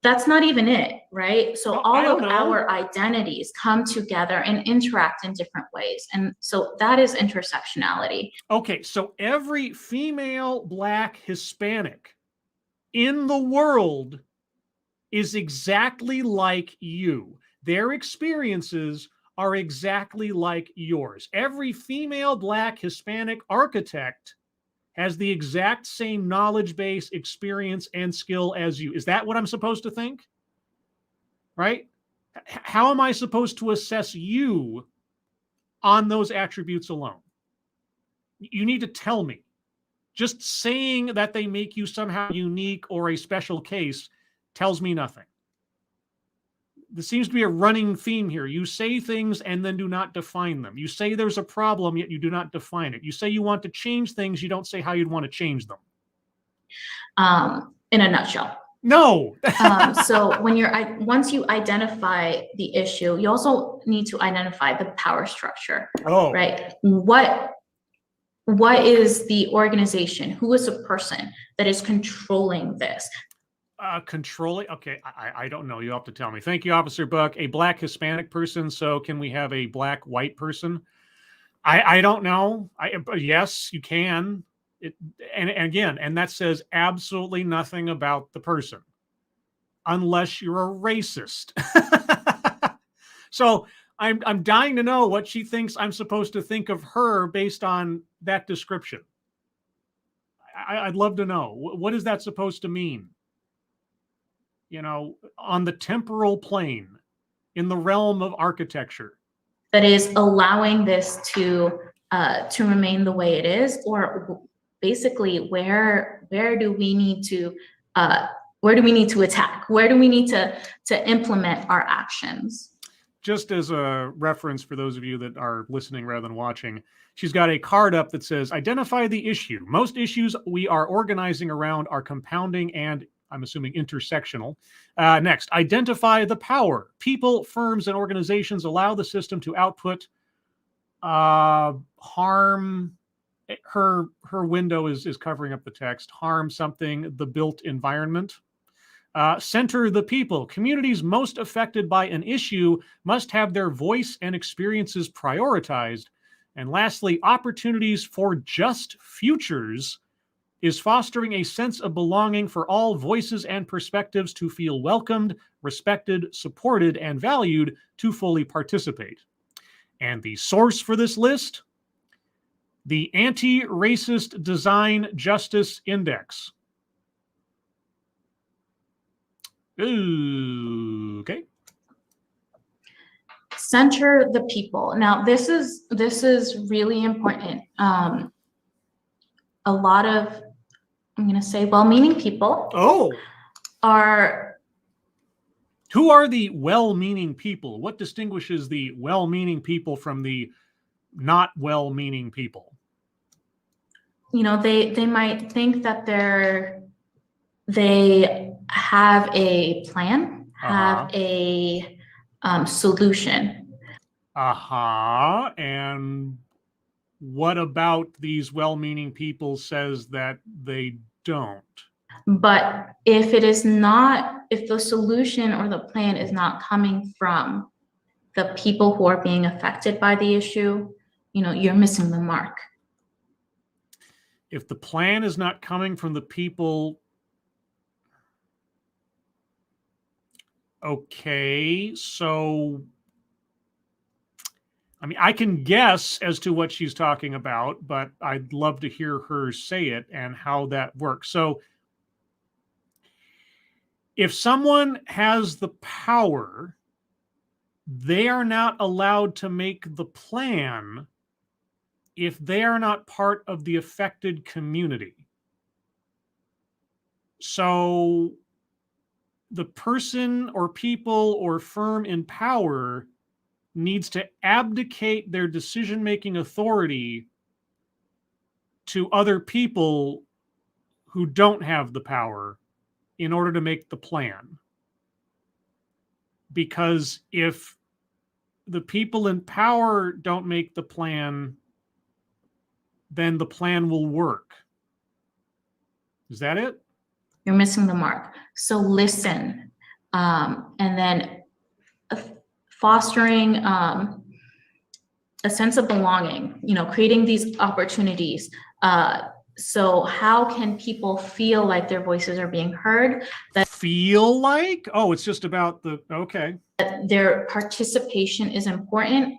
That's not even it, right? So No, all I of don't know. our identities come together and interact in different ways. And so that is intersectionality. Okay, so every female, Black, Hispanic in the world is exactly like you. Their experiences are exactly like yours. Every female, Black, Hispanic architect has the exact same knowledge base, experience, and skill as you. Is that what I'm supposed to think? Right? How am I supposed to assess you on those attributes alone? You need to tell me. Just saying that they make you somehow unique or a special case tells me nothing. There seems to be a running theme here. You say things and then do not define them. You say there's a problem, yet you do not define it. You say you want to change things, you don't say how you'd want to change them. In a nutshell. No. So once you identify the issue, you also need to identify the power structure. Oh. Right? What is the organization? Who is a person that is controlling this? Controlling? Okay, I don't know. You'll have to tell me. Thank you, Officer Buck. A Black Hispanic person. So can we have a Black white person? I don't know. Yes, you can. And again, and that says absolutely nothing about the person, unless you're a racist. So I'm dying to know what she thinks I'm supposed to think of her based on that description. I'd love to know. What is that supposed to mean? On the temporal plane, in the realm of architecture. That is allowing this to remain the way it is, or basically where do we need to attack? Where do we need to implement our actions? Just as a reference for those of you that are listening rather than watching, she's got a card up that says, identify the issue. Most issues we are organizing around are compounding and, I'm assuming, intersectional. Next, identify the power. People, firms, and organizations allow the system to output harm. Her window is covering up the text. Harm something, the built environment. Center the people. Communities most affected by an issue must have their voice and experiences prioritized. And lastly, opportunities for just futures is fostering a sense of belonging for all voices and perspectives to feel welcomed, respected, supported, and valued to fully participate. And the source for this list, the Anti-Racist Design Justice Index. Okay. Center the people. Now, this is really important. A lot of, I'm going to say, well-meaning people. Oh. Are. Who are the well-meaning people? What distinguishes the well-meaning people from the not well-meaning people? They might think that they have a plan, have a solution. And what about these well-meaning people says that they don't? But if the solution or the plan is not coming from the people who are being affected by the issue, you're missing the mark. If the plan is not coming from the people, okay, so I can guess as to what she's talking about, but I'd love to hear her say it and how that works. So if someone has the power, they are not allowed to make the plan if they are not part of the affected community. So the person or people or firm in power needs to abdicate their decision-making authority to other people who don't have the power in order to make the plan. Because if the people in power don't make the plan, then the plan will work. Is that it? You're missing the mark. So listen, and then fostering a sense of belonging, creating these opportunities. So how can people feel like their voices are being heard? That feel like? Oh, it's just about okay. Their participation is important.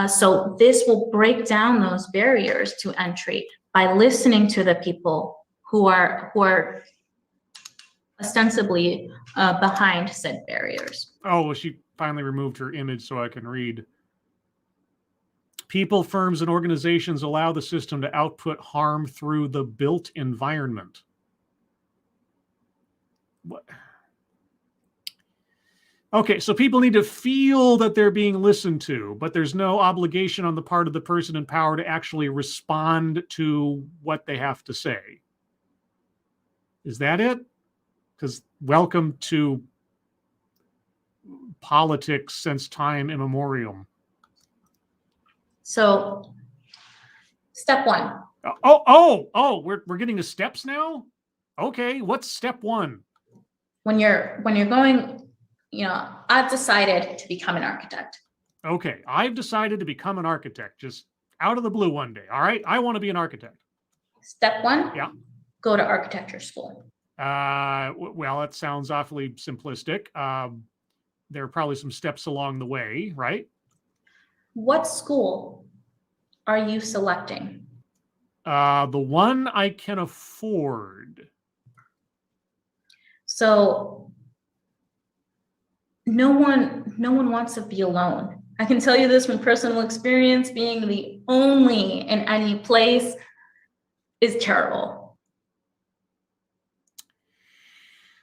So this will break down those barriers to entry by listening to the people who are ostensibly behind said barriers. Oh, well, she finally removed her image so I can read. People, firms, and organizations allow the system to output harm through the built environment. What? Okay, so people need to feel that they're being listened to, but there's no obligation on the part of the person in power to actually respond to what they have to say. Is that it? Because welcome to politics since time immemorial. So, step one. We're getting to steps now? Okay, what's step one? When you're going, I've decided to become an architect. Okay, I've decided to become an architect, just out of the blue one day. All right, I want to be an architect. Step one, yeah. Go to architecture school. Well, that sounds awfully simplistic. There are probably some steps along the way, right? What school are you selecting? The one I can afford. So no one wants to be alone. I can tell you this from personal experience. Being the only in any place is terrible.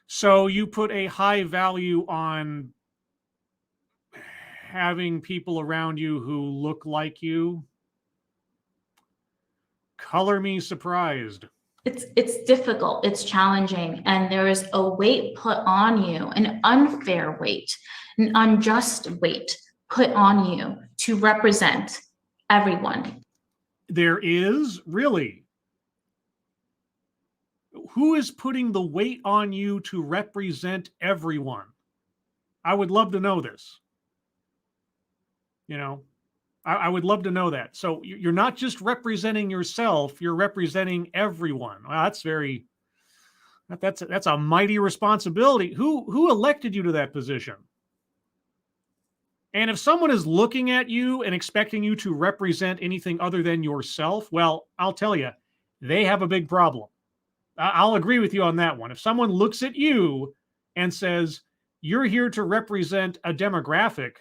So you put a high value on having people around you who look like you? Color me surprised. It's difficult, it's challenging, and there is a weight put on you, an unfair weight, an unjust weight put on you to represent everyone. There is? Really? Who is putting the weight on you to represent everyone? I would love to know this. I would love to know that. So you're not just representing yourself, you're representing everyone. Well, that's a mighty responsibility. Who elected you to that position? And if someone is looking at you and expecting you to represent anything other than yourself, well, I'll tell you, they have a big problem. I'll agree with you on that one. If someone looks at you and says, you're here to represent a demographic,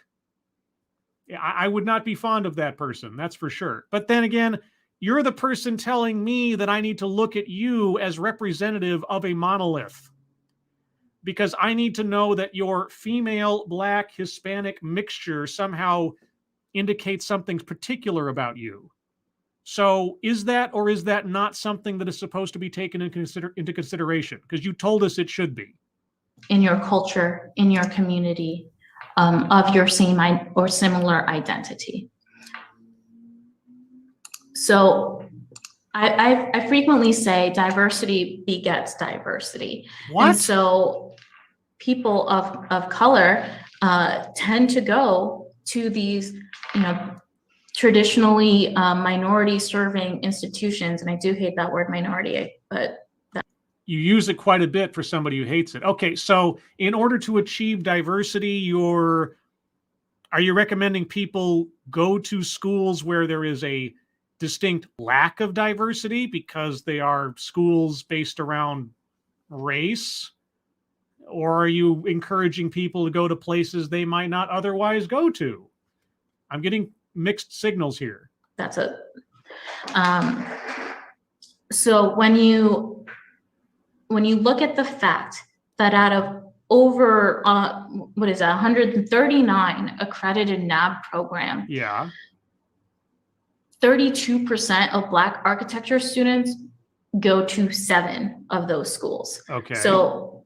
I would not be fond of that person, that's for sure. But then again, you're the person telling me that I need to look at you as representative of a monolith, because I need to know that your female, Black, Hispanic mixture somehow indicates something particular about you. So is that or is that not something that is supposed to be taken into consideration? Because you told us it should be. In your culture, in your community, of your same or similar identity. So I frequently say diversity begets diversity. What? And so people of color tend to go to these, traditionally minority serving institutions. And I do hate that word minority, but you use it quite a bit for somebody who hates it. Okay, so in order to achieve diversity, are you recommending people go to schools where there is a distinct lack of diversity because they are schools based around race? Or are you encouraging people to go to places they might not otherwise go to? I'm getting mixed signals here. That's it. So when you look at the fact that out of over 139 accredited NAB program, 32% of Black architecture students go to 7 of those schools. Okay. So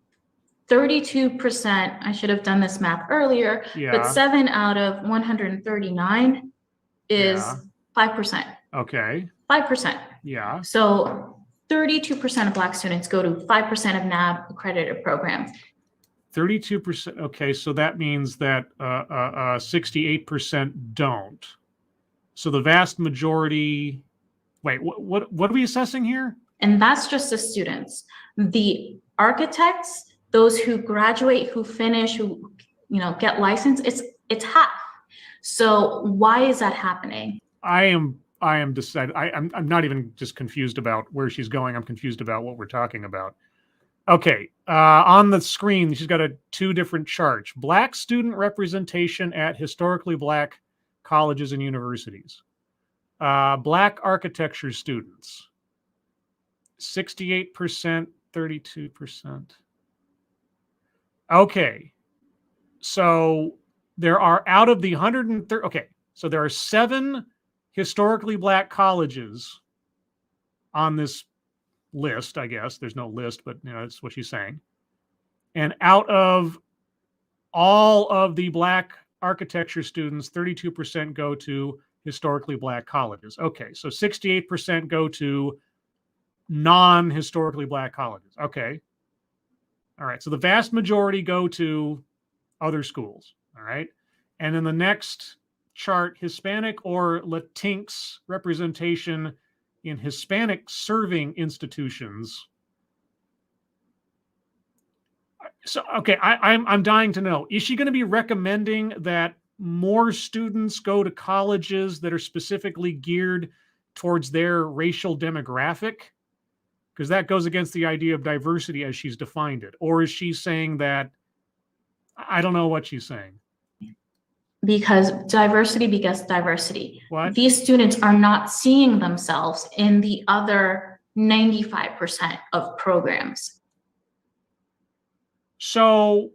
32%, I should have done this math earlier, but 7 out of 139 is 5%. Okay. 5%. Yeah. So 32% of Black students go to 5% of NAB accredited programs. 32%. Okay, so that means that 68% don't. So the vast majority. Wait, what are we assessing here? And that's just the students. The architects, those who graduate, who finish, who get licensed, it's half. So why is that happening? I am decided. I'm not even just confused about where she's going. I'm confused about what we're talking about. Okay, on the screen, she's got two different charts. Black student representation at historically Black colleges and universities. Black architecture students, 68%, 32%. Okay, so there are out of the 130, okay, so there are 7 historically Black colleges on this list, I guess. There's no list, but that's what she's saying. And out of all of the Black architecture students, 32% go to historically Black colleges. Okay, so 68% go to non-historically Black colleges. Okay. All right, so the vast majority go to other schools. All right. And then the next chart, Hispanic or Latinx representation in Hispanic serving institutions. So, okay, I'm dying to know, is she going to be recommending that more students go to colleges that are specifically geared towards their racial demographic? Because that goes against the idea of diversity as she's defined it. Or is she saying that, I don't know what she's saying. Because diversity begets diversity. What? These students are not seeing themselves in the other 95% of programs. So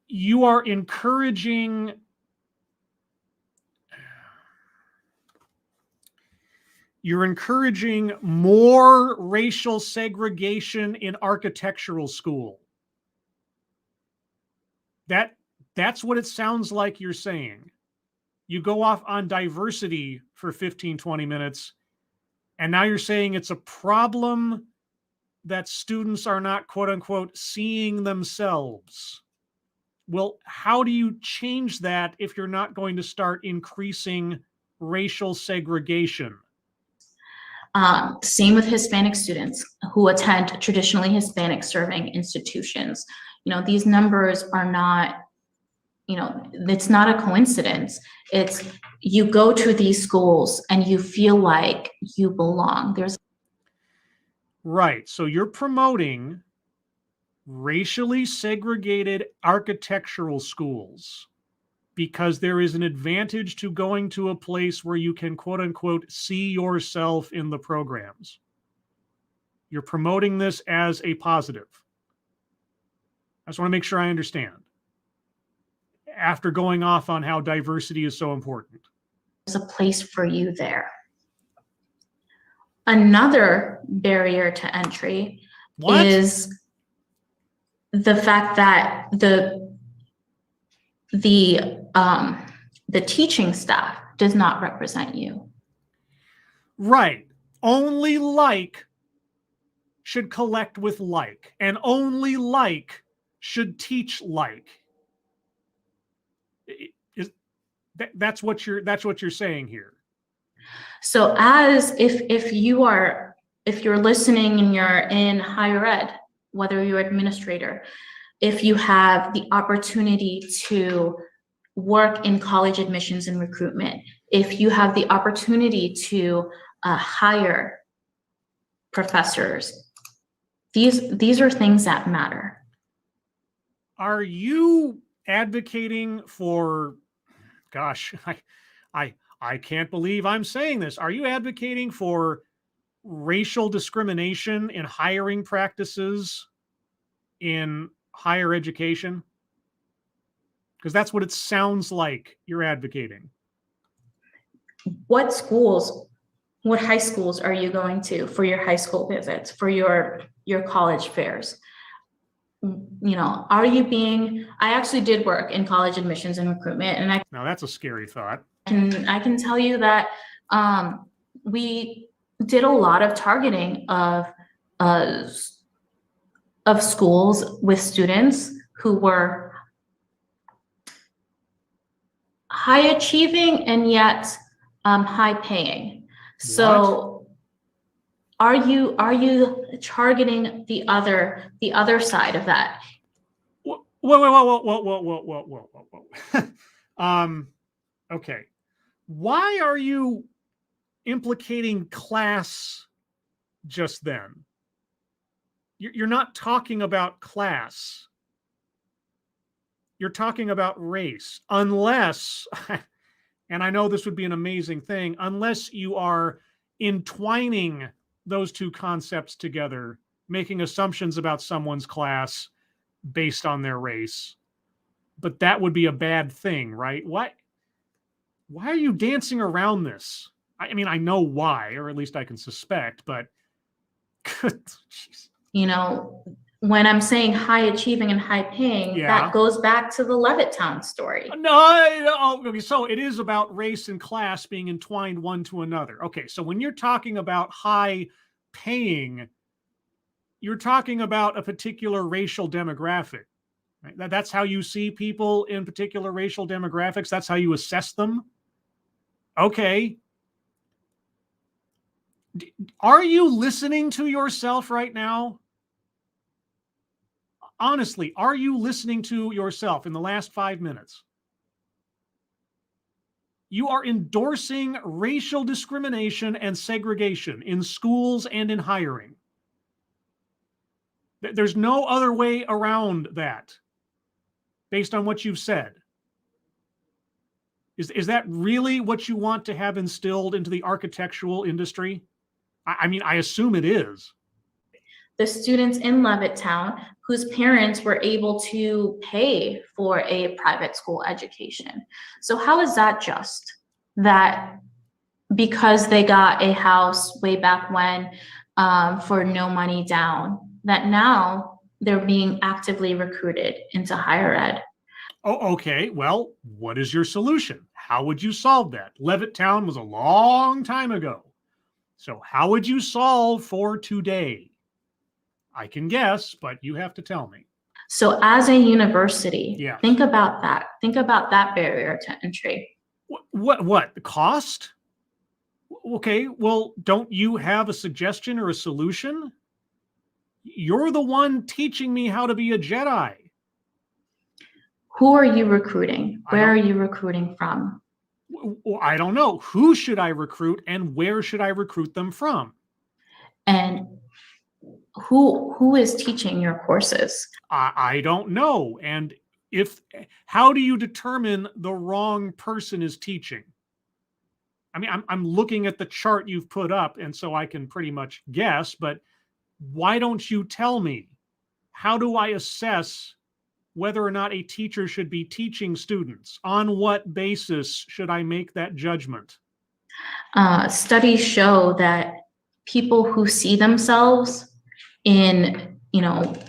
you are encouraging more racial segregation in architectural school. That's what it sounds like you're saying. You go off on diversity for 15, 20 minutes, and now you're saying it's a problem that students are not, quote unquote, seeing themselves. Well, how do you change that if you're not going to start increasing racial segregation? Same with Hispanic students who attend traditionally Hispanic serving institutions. These numbers are not, it's not a coincidence. It's you go to these schools and you feel like you belong. Right. So you're promoting racially segregated architectural schools because there is an advantage to going to a place where you can, quote unquote, see yourself in the programs. You're promoting this as a positive. I just want to make sure I understand. After going off on how diversity is so important. There's a place for you there. Another barrier to entry is the fact that the teaching staff does not represent you. Right. Only like should collect with like, and only like should teach like. That's what you're saying here. So as if you're listening and you're in higher ed, whether you're administrator, if you have the opportunity to work in college admissions and recruitment, if you have the opportunity to hire professors, these are things that matter. Are you advocating for, gosh, I can't believe I'm saying this. Are you advocating for racial discrimination in hiring practices in higher education? Because that's what it sounds like you're advocating. What high schools are you going to for your high school visits, for your college fairs? I actually did work in college admissions and recruitment, and now that's a scary thought. I can tell you that we did a lot of targeting uh, of schools with students who were high achieving and yet high paying. So are you targeting the other side of that? Whoa. Okay. Why are you implicating class just then? You're not talking about class. You're talking about race, unless, and I know this would be an amazing thing, unless you are entwining those two concepts together, making assumptions about someone's class based on their race. But that would be a bad thing, right? Why are you dancing around this? I mean, I know why, or at least I can suspect, but you know, when I'm saying high achieving and high paying, that goes back to the Levittown story. No, okay, so it is about race and class being entwined one to another. Okay, so when you're talking about high paying, you're talking about a particular racial demographic. Right? That's how you see people in particular racial demographics. That's how you assess them. Okay. Are you listening to yourself right now? Honestly, are you listening to yourself in the last 5 minutes? You are endorsing racial discrimination and segregation in schools and in hiring. There's no other way around that based on what you've said. Is that really what you want to have instilled into the architectural industry? I mean, I assume it is. The students in Levittown whose parents were able to pay for a private school education. So how is that just? That because they got a house way back when for no money down, that now they're being actively recruited into higher ed? Oh, okay. Well, what is your solution? How would you solve that? Levittown was a long time ago. So how would you solve for today? I can guess, but you have to tell me. So as a university, think about that. Think about that barrier to entry. What? The cost? Okay, well, don't you have a suggestion or a solution? You're the one teaching me how to be a Jedi. Who are you recruiting? Where are you recruiting from? I don't know. Who should I recruit and where should I recruit them from? And who is teaching your courses? I don't know. And how do you determine the wrong person is teaching? I mean, I'm looking at the chart you've put up, and so I can pretty much guess, but why don't you tell me? How do I assess whether or not a teacher should be teaching students? On what basis should I make that judgment? Studies show that people who see themselves in,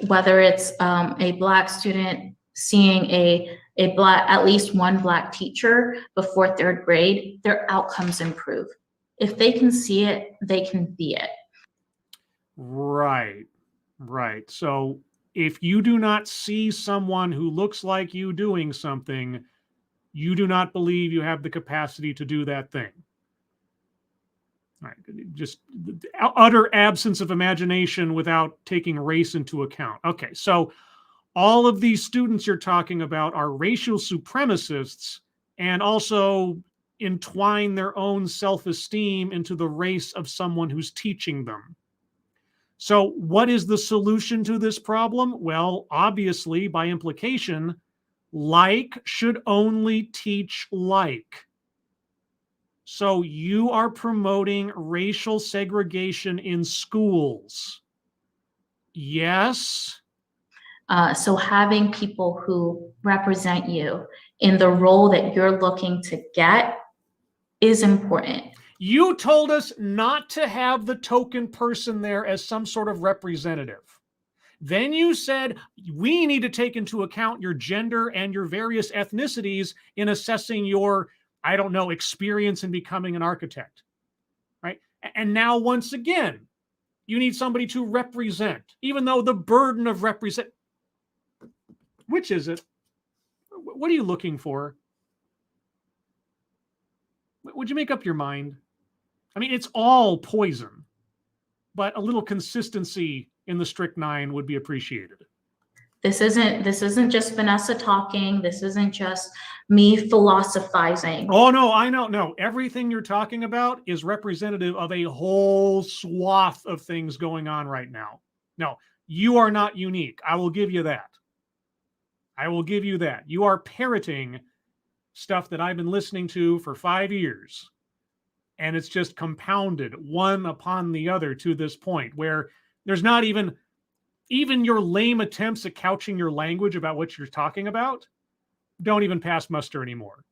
whether it's a Black student seeing at least one Black teacher before 3rd grade, their outcomes improve. If they can see it, they can be it. Right. So if you do not see someone who looks like you doing something, you do not believe you have the capacity to do that thing. All right. Just utter absence of imagination without taking race into account. Okay, so all of these students you're talking about are racial supremacists and also entwine their own self-esteem into the race of someone who's teaching them. So what is the solution to this problem? Well, obviously, by implication, like should only teach like. So you are promoting racial segregation in schools. Yes. So having people who represent you in the role that you're looking to get is important. You told us not to have the token person there as some sort of representative. Then you said we need to take into account your gender and your various ethnicities in assessing your, I don't know, experience in becoming an architect. Right? And now, once again, you need somebody to represent, even though the burden of represent. Which is it? What are you looking for? Would you make up your mind? I mean, it's all poison, but a little consistency in the strychnine would be appreciated. This isn't just Vanessa talking. This isn't just me philosophizing. Oh, no, I know. No, everything you're talking about is representative of a whole swath of things going on right now. No, you are not unique. I will give you that. I will give you that. You are parroting stuff that I've been listening to for 5 years. And it's just compounded one upon the other to this point where there's not even your lame attempts at couching your language about what you're talking about don't even pass muster anymore.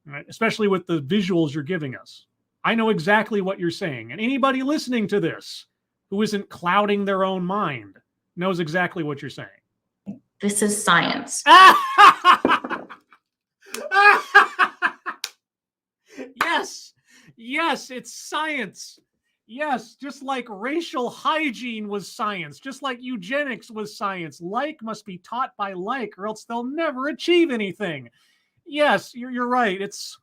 Right? Especially with the visuals you're giving us. I know exactly what you're saying. And anybody listening to this who isn't clouding their own mind knows exactly what you're saying. This is science. Yes, it's science. Yes, just like racial hygiene was science, just like eugenics was science. Like must be taught by like, or else they'll never achieve anything. Yes, you're right. It's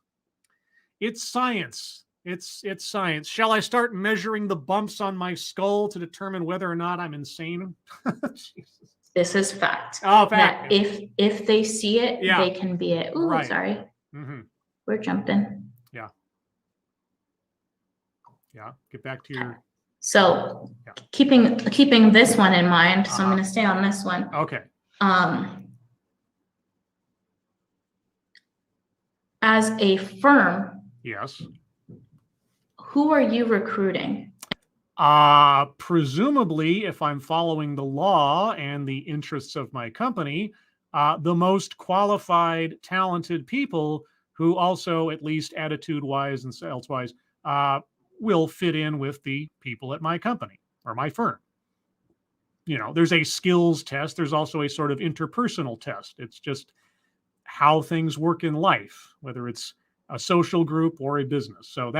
science. It's science. Shall I start measuring the bumps on my skull to determine whether or not I'm insane? Jesus. This is fact. Oh, fact. That if they see it, they can be it. Ooh, right. Sorry. Mm-hmm. We're jumping. Yeah. Get back to your. So keeping this one in mind, so I'm going to stay on this one. Okay. As a firm, yes. Who are you recruiting? Presumably, if I'm following the law and the interests of my company, the most qualified, talented people who also, at least attitude-wise and sales-wise, will fit in with the people at my company or my firm. You know, there's a skills test. There's also a sort of interpersonal test. It's just how things work in life, whether it's a social group or a business. So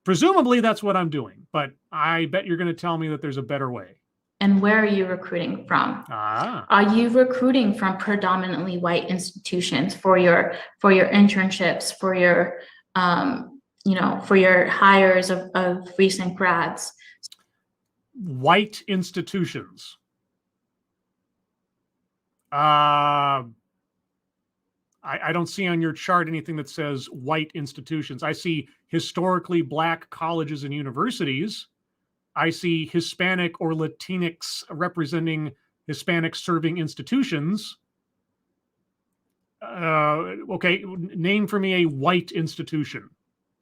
presumably that's what I'm doing, but I bet you're going to tell me that there's a better way. And where are you recruiting from? Are you recruiting from predominantly white institutions for your internships, for your for your hires of recent grads? White institutions. I don't see on your chart anything that says white institutions. I see historically black colleges and universities. I see Hispanic or Latinx representing Hispanic serving institutions. Okay, name for me a white institution.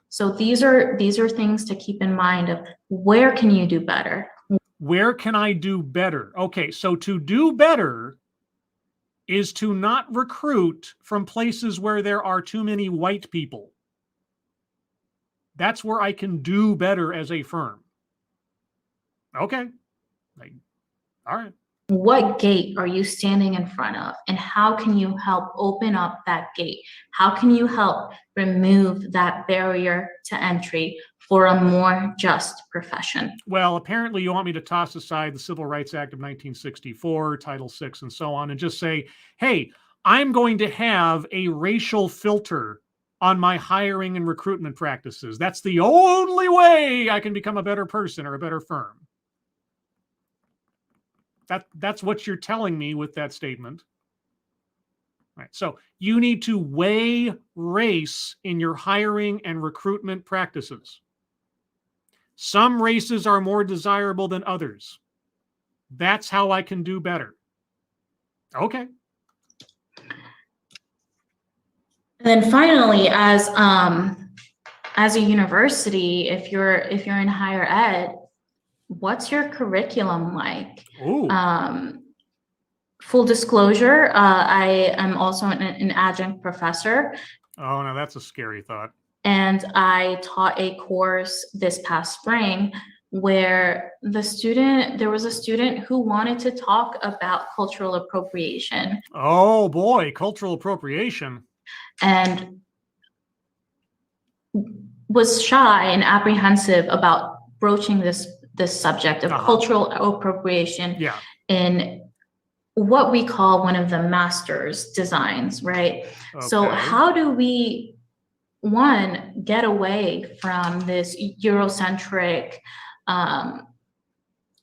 So these are things to keep in mind of where can you do better? Where can I do better? Okay, so to do better is to not recruit from places where there are too many white people. That's where I can do better as a firm. Okay. All right. What gate are you standing in front of, and how can you help open up that gate? How can you help remove that barrier to entry for a more just profession? Well, apparently you want me to toss aside the Civil Rights Act of 1964, Title VI, and so on, and just say, hey, I'm going to have a racial filter on my hiring and recruitment practices. That's the only way I can become a better person or a better firm. That's what you're telling me with that statement. Right. So you need to weigh race in your hiring and recruitment practices. Some races are more desirable than others. That's how I can do better. Okay. And then finally, as a university, if you're in higher ed, what's your curriculum like? Full disclosure, I am also an adjunct professor. Oh, no, that's a scary thought. And I taught a course this past spring where there was a student who wanted to talk about cultural appropriation. Oh boy, cultural appropriation. And was shy and apprehensive about broaching this subject of cultural appropriation in what we call one of the master's designs, right? So how do we, one, get away from this Eurocentric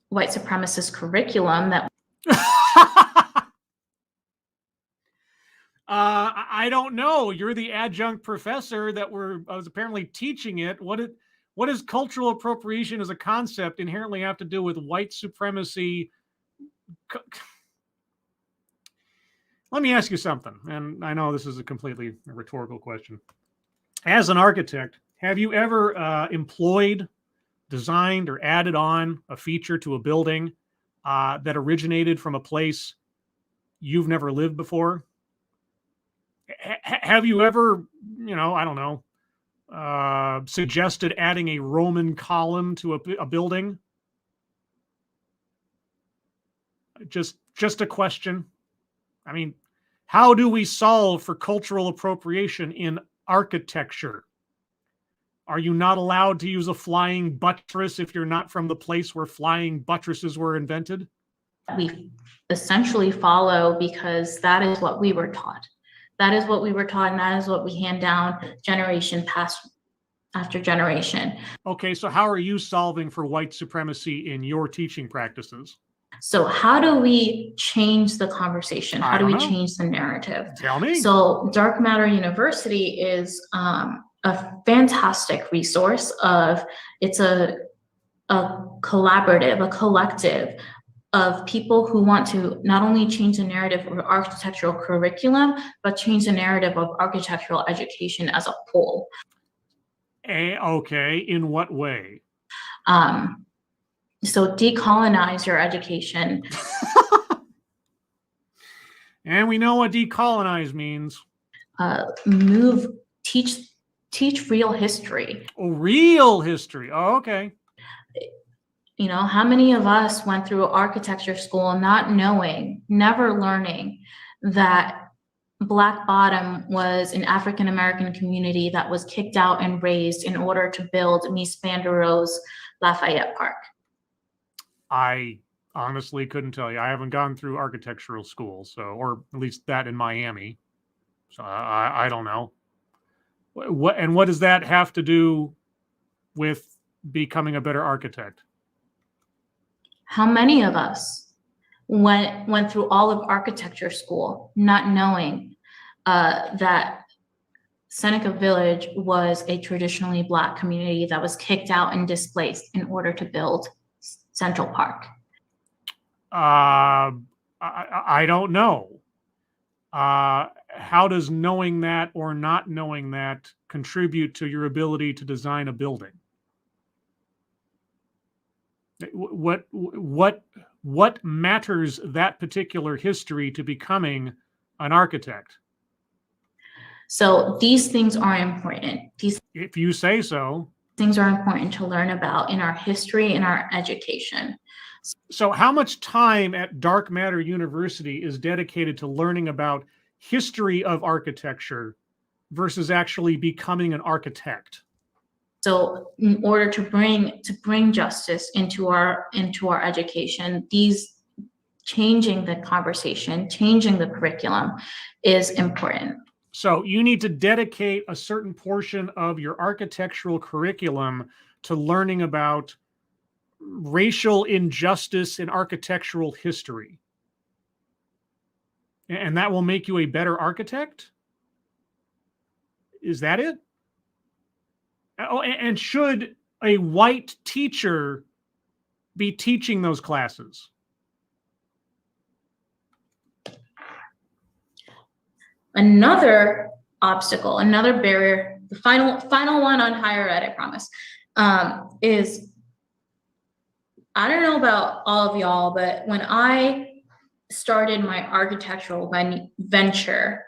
white supremacist curriculum that I don't know. You're the adjunct professor that I was apparently teaching it. What does cultural appropriation as a concept inherently have to do with white supremacy? Let me ask you something, and I know this is a completely rhetorical question. As an architect, have you ever employed, designed, or added on a feature to a building that originated from a place you've never lived before? Have you ever, I don't know, suggested adding a Roman column to a building? Just a question. I mean, how do we solve for cultural appropriation in architecture? Are you not allowed to use a flying buttress if you're not from the place where flying buttresses were invented? We essentially follow because that is what we were taught. That is what we were taught, and that is what we hand down generation after generation. Okay, so how are you solving for white supremacy in your teaching practices? So how do we change the conversation? How do we change the narrative? Tell me. So Dark Matter University is a fantastic resource it's a collaborative, a collective of people who want to not only change the narrative of architectural curriculum, but change the narrative of architectural education as a whole. Okay, in what way? So decolonize your education. And we know what decolonize means. Teach real history. Oh, real history. Oh, okay. How many of us went through architecture school not knowing, never learning that Black Bottom was an African-American community that was kicked out and raised in order to build Mies van der Rohe's Lafayette Park? I honestly couldn't tell you. I haven't gone through architectural school, or at least that in Miami. So I don't know. What does that have to do with becoming a better architect? How many of us went through all of architecture school not knowing that Seneca Village was a traditionally Black community that was kicked out and displaced in order to build Central Park? I don't know. How does knowing that or not knowing that contribute to your ability to design a building? What matters that particular history to becoming an architect? So these things are important. If you say so. Things are important to learn about in our history and our education. So how much time at Dark Matter University is dedicated to learning about history of architecture versus actually becoming an architect? So in order to bring justice into our education, changing the conversation, changing the curriculum is important. So you need to dedicate a certain portion of your architectural curriculum to learning about racial injustice in architectural history. And that will make you a better architect? Is that it? Oh, and should a white teacher be teaching those classes? Another obstacle, another barrier, the final one on higher ed, I promise, is, I don't know about all of y'all, but when I started my architectural venture,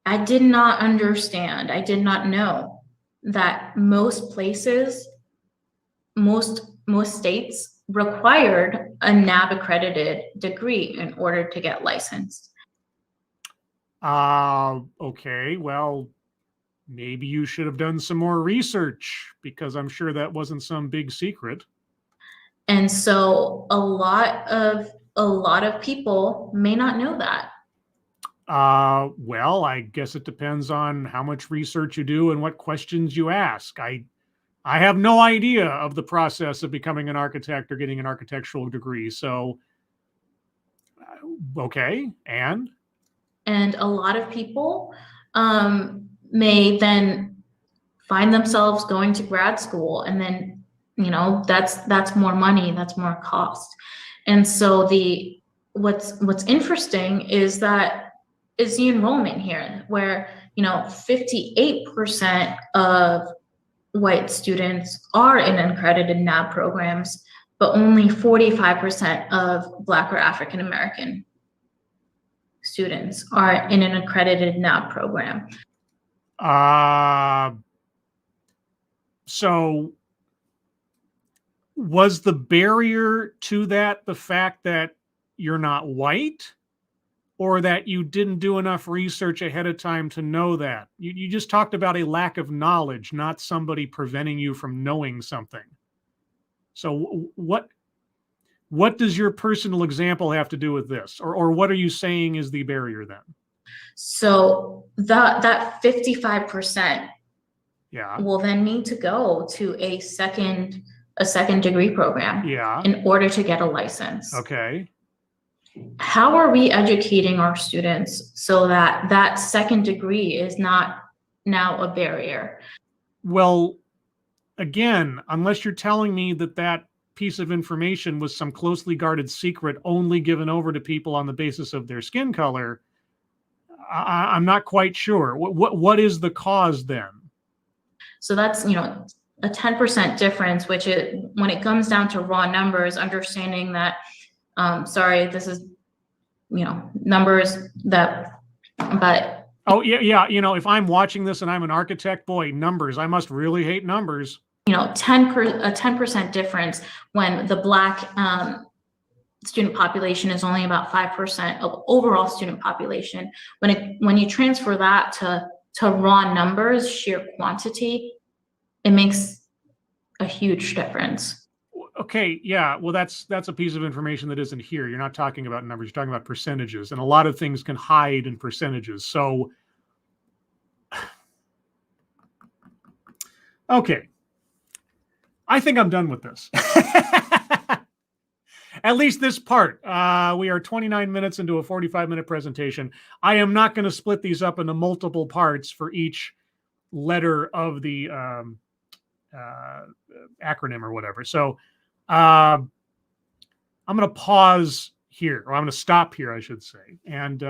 I did not understand, I did not know that most places, most states required a NAB accredited degree in order to get licensed. Okay, well, maybe you should have done some more research, because I'm sure that wasn't some big secret. And so a lot of people may not know that. Well, I guess it depends on how much research you do and what questions you ask. I have no idea of the process of becoming an architect or getting an architectural degree. So, okay, and a lot of people may then find themselves going to grad school, and then that's more money, that's more cost. And so what's interesting is that is the enrollment here, where 58% of white students are in accredited NAB programs, but only 45% of Black or African American students are in an accredited NAB program. So was the barrier to that the fact that you're not white, or that you didn't do enough research ahead of time to know that? You just talked about a lack of knowledge, not somebody preventing you from knowing something. So what does your personal example have to do with this? Or what are you saying is the barrier then? So that 55% Yeah. will then need to go to a second degree program, Yeah. in order to get a license. Okay. How are we educating our students so that that second degree is not now a barrier? Well, again, unless you're telling me that piece of information was some closely guarded secret only given over to people on the basis of their skin color, I'm not quite sure. What is the cause then? So that's, a 10% difference, which is when it comes down to raw numbers, understanding that, sorry, this is, numbers that, but. Oh, yeah. If I'm watching this and I'm an architect, boy, numbers, I must really hate numbers. A 10% difference when the Black student population is only about 5% of overall student population. When you transfer that to raw numbers, sheer quantity, it makes a huge difference. Okay, yeah. Well, that's a piece of information that isn't here. You're not talking about numbers, you're talking about percentages, and a lot of things can hide in percentages. So, okay. I think I'm done with this. At least this part. We are 29 minutes into a 45-minute presentation. I am not going to split these up into multiple parts for each letter of the acronym or whatever. So I'm going to pause here, or I'm going to stop here, I should say. And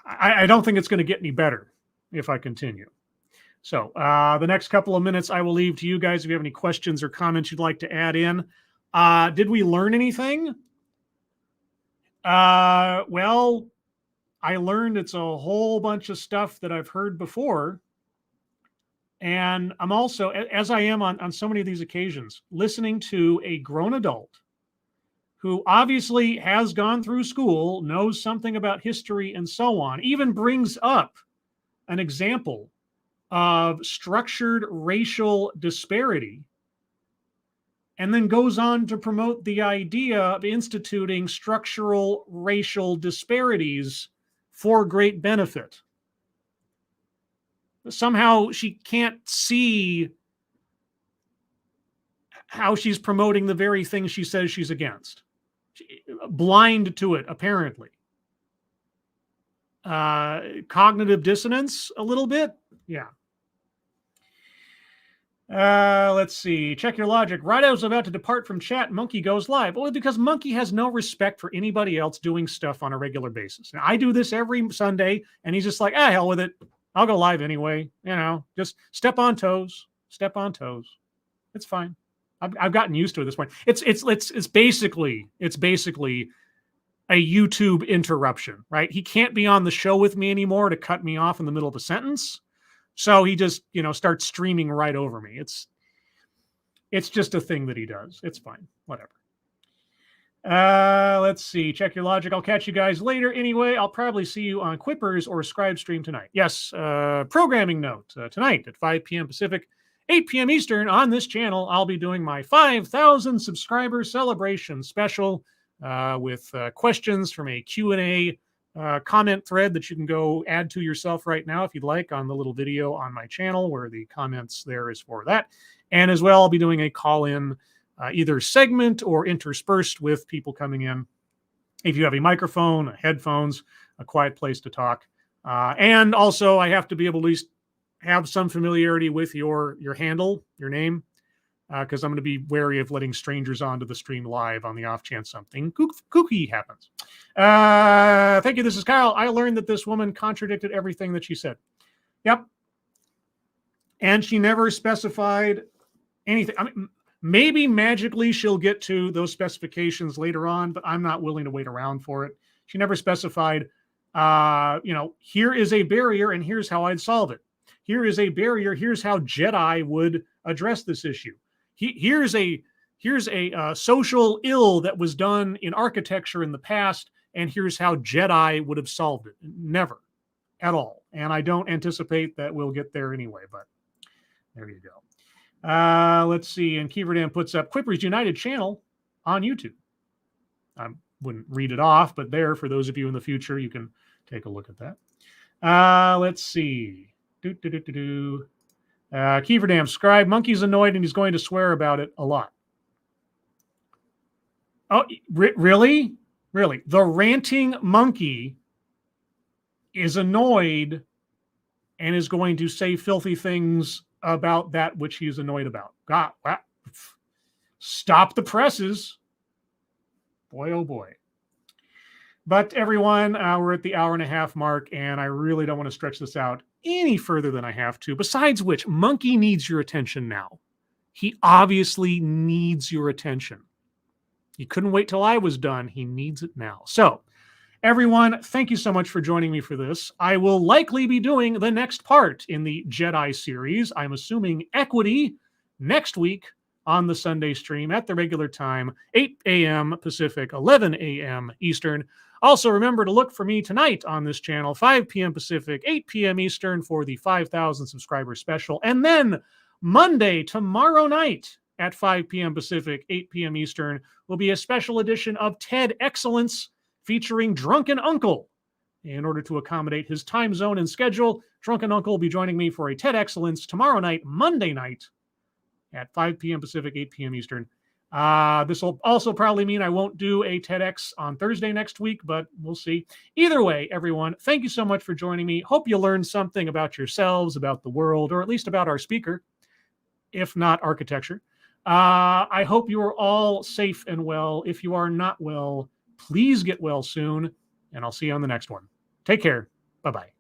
I don't think it's going to get any better if I continue. So the next couple of minutes I will leave to you guys if you have any questions or comments you'd like to add in. Did we learn anything? Well, I learned it's a whole bunch of stuff that I've heard before. And I'm also, as I am on so many of these occasions, listening to a grown adult who obviously has gone through school, knows something about history and so on, even brings up an example of structured racial disparity, and then goes on to promote the idea of instituting structural racial disparities for great benefit. Somehow she can't see how she's promoting the very thing she says she's against. Blind to it, apparently. Cognitive dissonance, a little bit. Yeah. Let's see. Check your logic. Right, I was about to depart from chat. Monkey goes live. Well, because Monkey has no respect for anybody else doing stuff on a regular basis. Now, I do this every Sunday, and he's just like, hell with it. I'll go live anyway. Just step on toes. Step on toes. It's fine. I've gotten used to it at this point. It's basically a YouTube interruption, right? He can't be on the show with me anymore to cut me off in the middle of a sentence. So he just, starts streaming right over me. It's just a thing that he does. It's fine. Whatever. Let's see. Check your logic. I'll catch you guys later. Anyway, I'll probably see you on Quippers or Scribe Stream tonight. Yes, programming note. Tonight at 5 p.m. Pacific, 8 p.m. Eastern on this channel, I'll be doing my 5,000 subscriber celebration special with questions from a Q&A comment thread that you can go add to yourself right now if you'd like on the little video on my channel where the comments there is for that. And as well, I'll be doing a call-in either segment or interspersed with people coming in. If you have a microphone, headphones, a quiet place to talk. And also, I have to be able to at least have some familiarity with your handle, your name, because I'm going to be wary of letting strangers onto the stream live on the off chance something kooky happens. Thank you. This is Kyle. I learned that this woman contradicted everything that she said. Yep. And she never specified anything. I mean, maybe magically she'll get to those specifications later on, but I'm not willing to wait around for it. She never specified, here is a barrier and here's how I'd solve it. Here is a barrier. Here's how JEDI would address this issue. Here's a social ill that was done in architecture in the past, and here's how JEDI would have solved it. Never, at all. And I don't anticipate that we'll get there anyway, but there you go. Let's see. And Keeverdam puts up Quippers United channel on YouTube. I wouldn't read it off, but there, for those of you in the future, you can take a look at that. Let's see. Keeverdam, Scribe, Monkey's annoyed and he's going to swear about it a lot. Oh, really? Really? The ranting monkey is annoyed and is going to say filthy things about that which he is annoyed about. God, wow. Stop the presses. Boy, oh boy. But everyone, we're at the hour-and-a-half mark, and I really don't want to stretch this out any further than I have to. Besides which, Monkey needs your attention now. He obviously needs your attention. He couldn't wait till I was done. He needs it now. So, everyone, thank you so much for joining me for this. I will likely be doing the next part in the JEDI series. I'm assuming Equity next week on the Sunday stream at the regular time, 8 a.m. Pacific, 11 a.m. Eastern. Also, remember to look for me tonight on this channel, 5 p.m. Pacific, 8 p.m. Eastern for the 5,000 subscriber special. And then Monday, tomorrow night at 5 p.m. Pacific, 8 p.m. Eastern, will be a special edition of TED Excellence featuring Drunken Uncle. In order to accommodate his time zone and schedule, Drunken Uncle will be joining me for a TED Excellence tomorrow night, Monday night, at 5 p.m. Pacific, 8 p.m. Eastern. This will also probably mean I won't do a TEDx on Thursday next week, but we'll see. Either way, everyone, thank you so much for joining me. Hope you learned something about yourselves, about the world, or at least about our speaker, if not architecture. I hope you are all safe and well. If you are not well, please get well soon, and I'll see you on the next one. Take care. Bye-bye.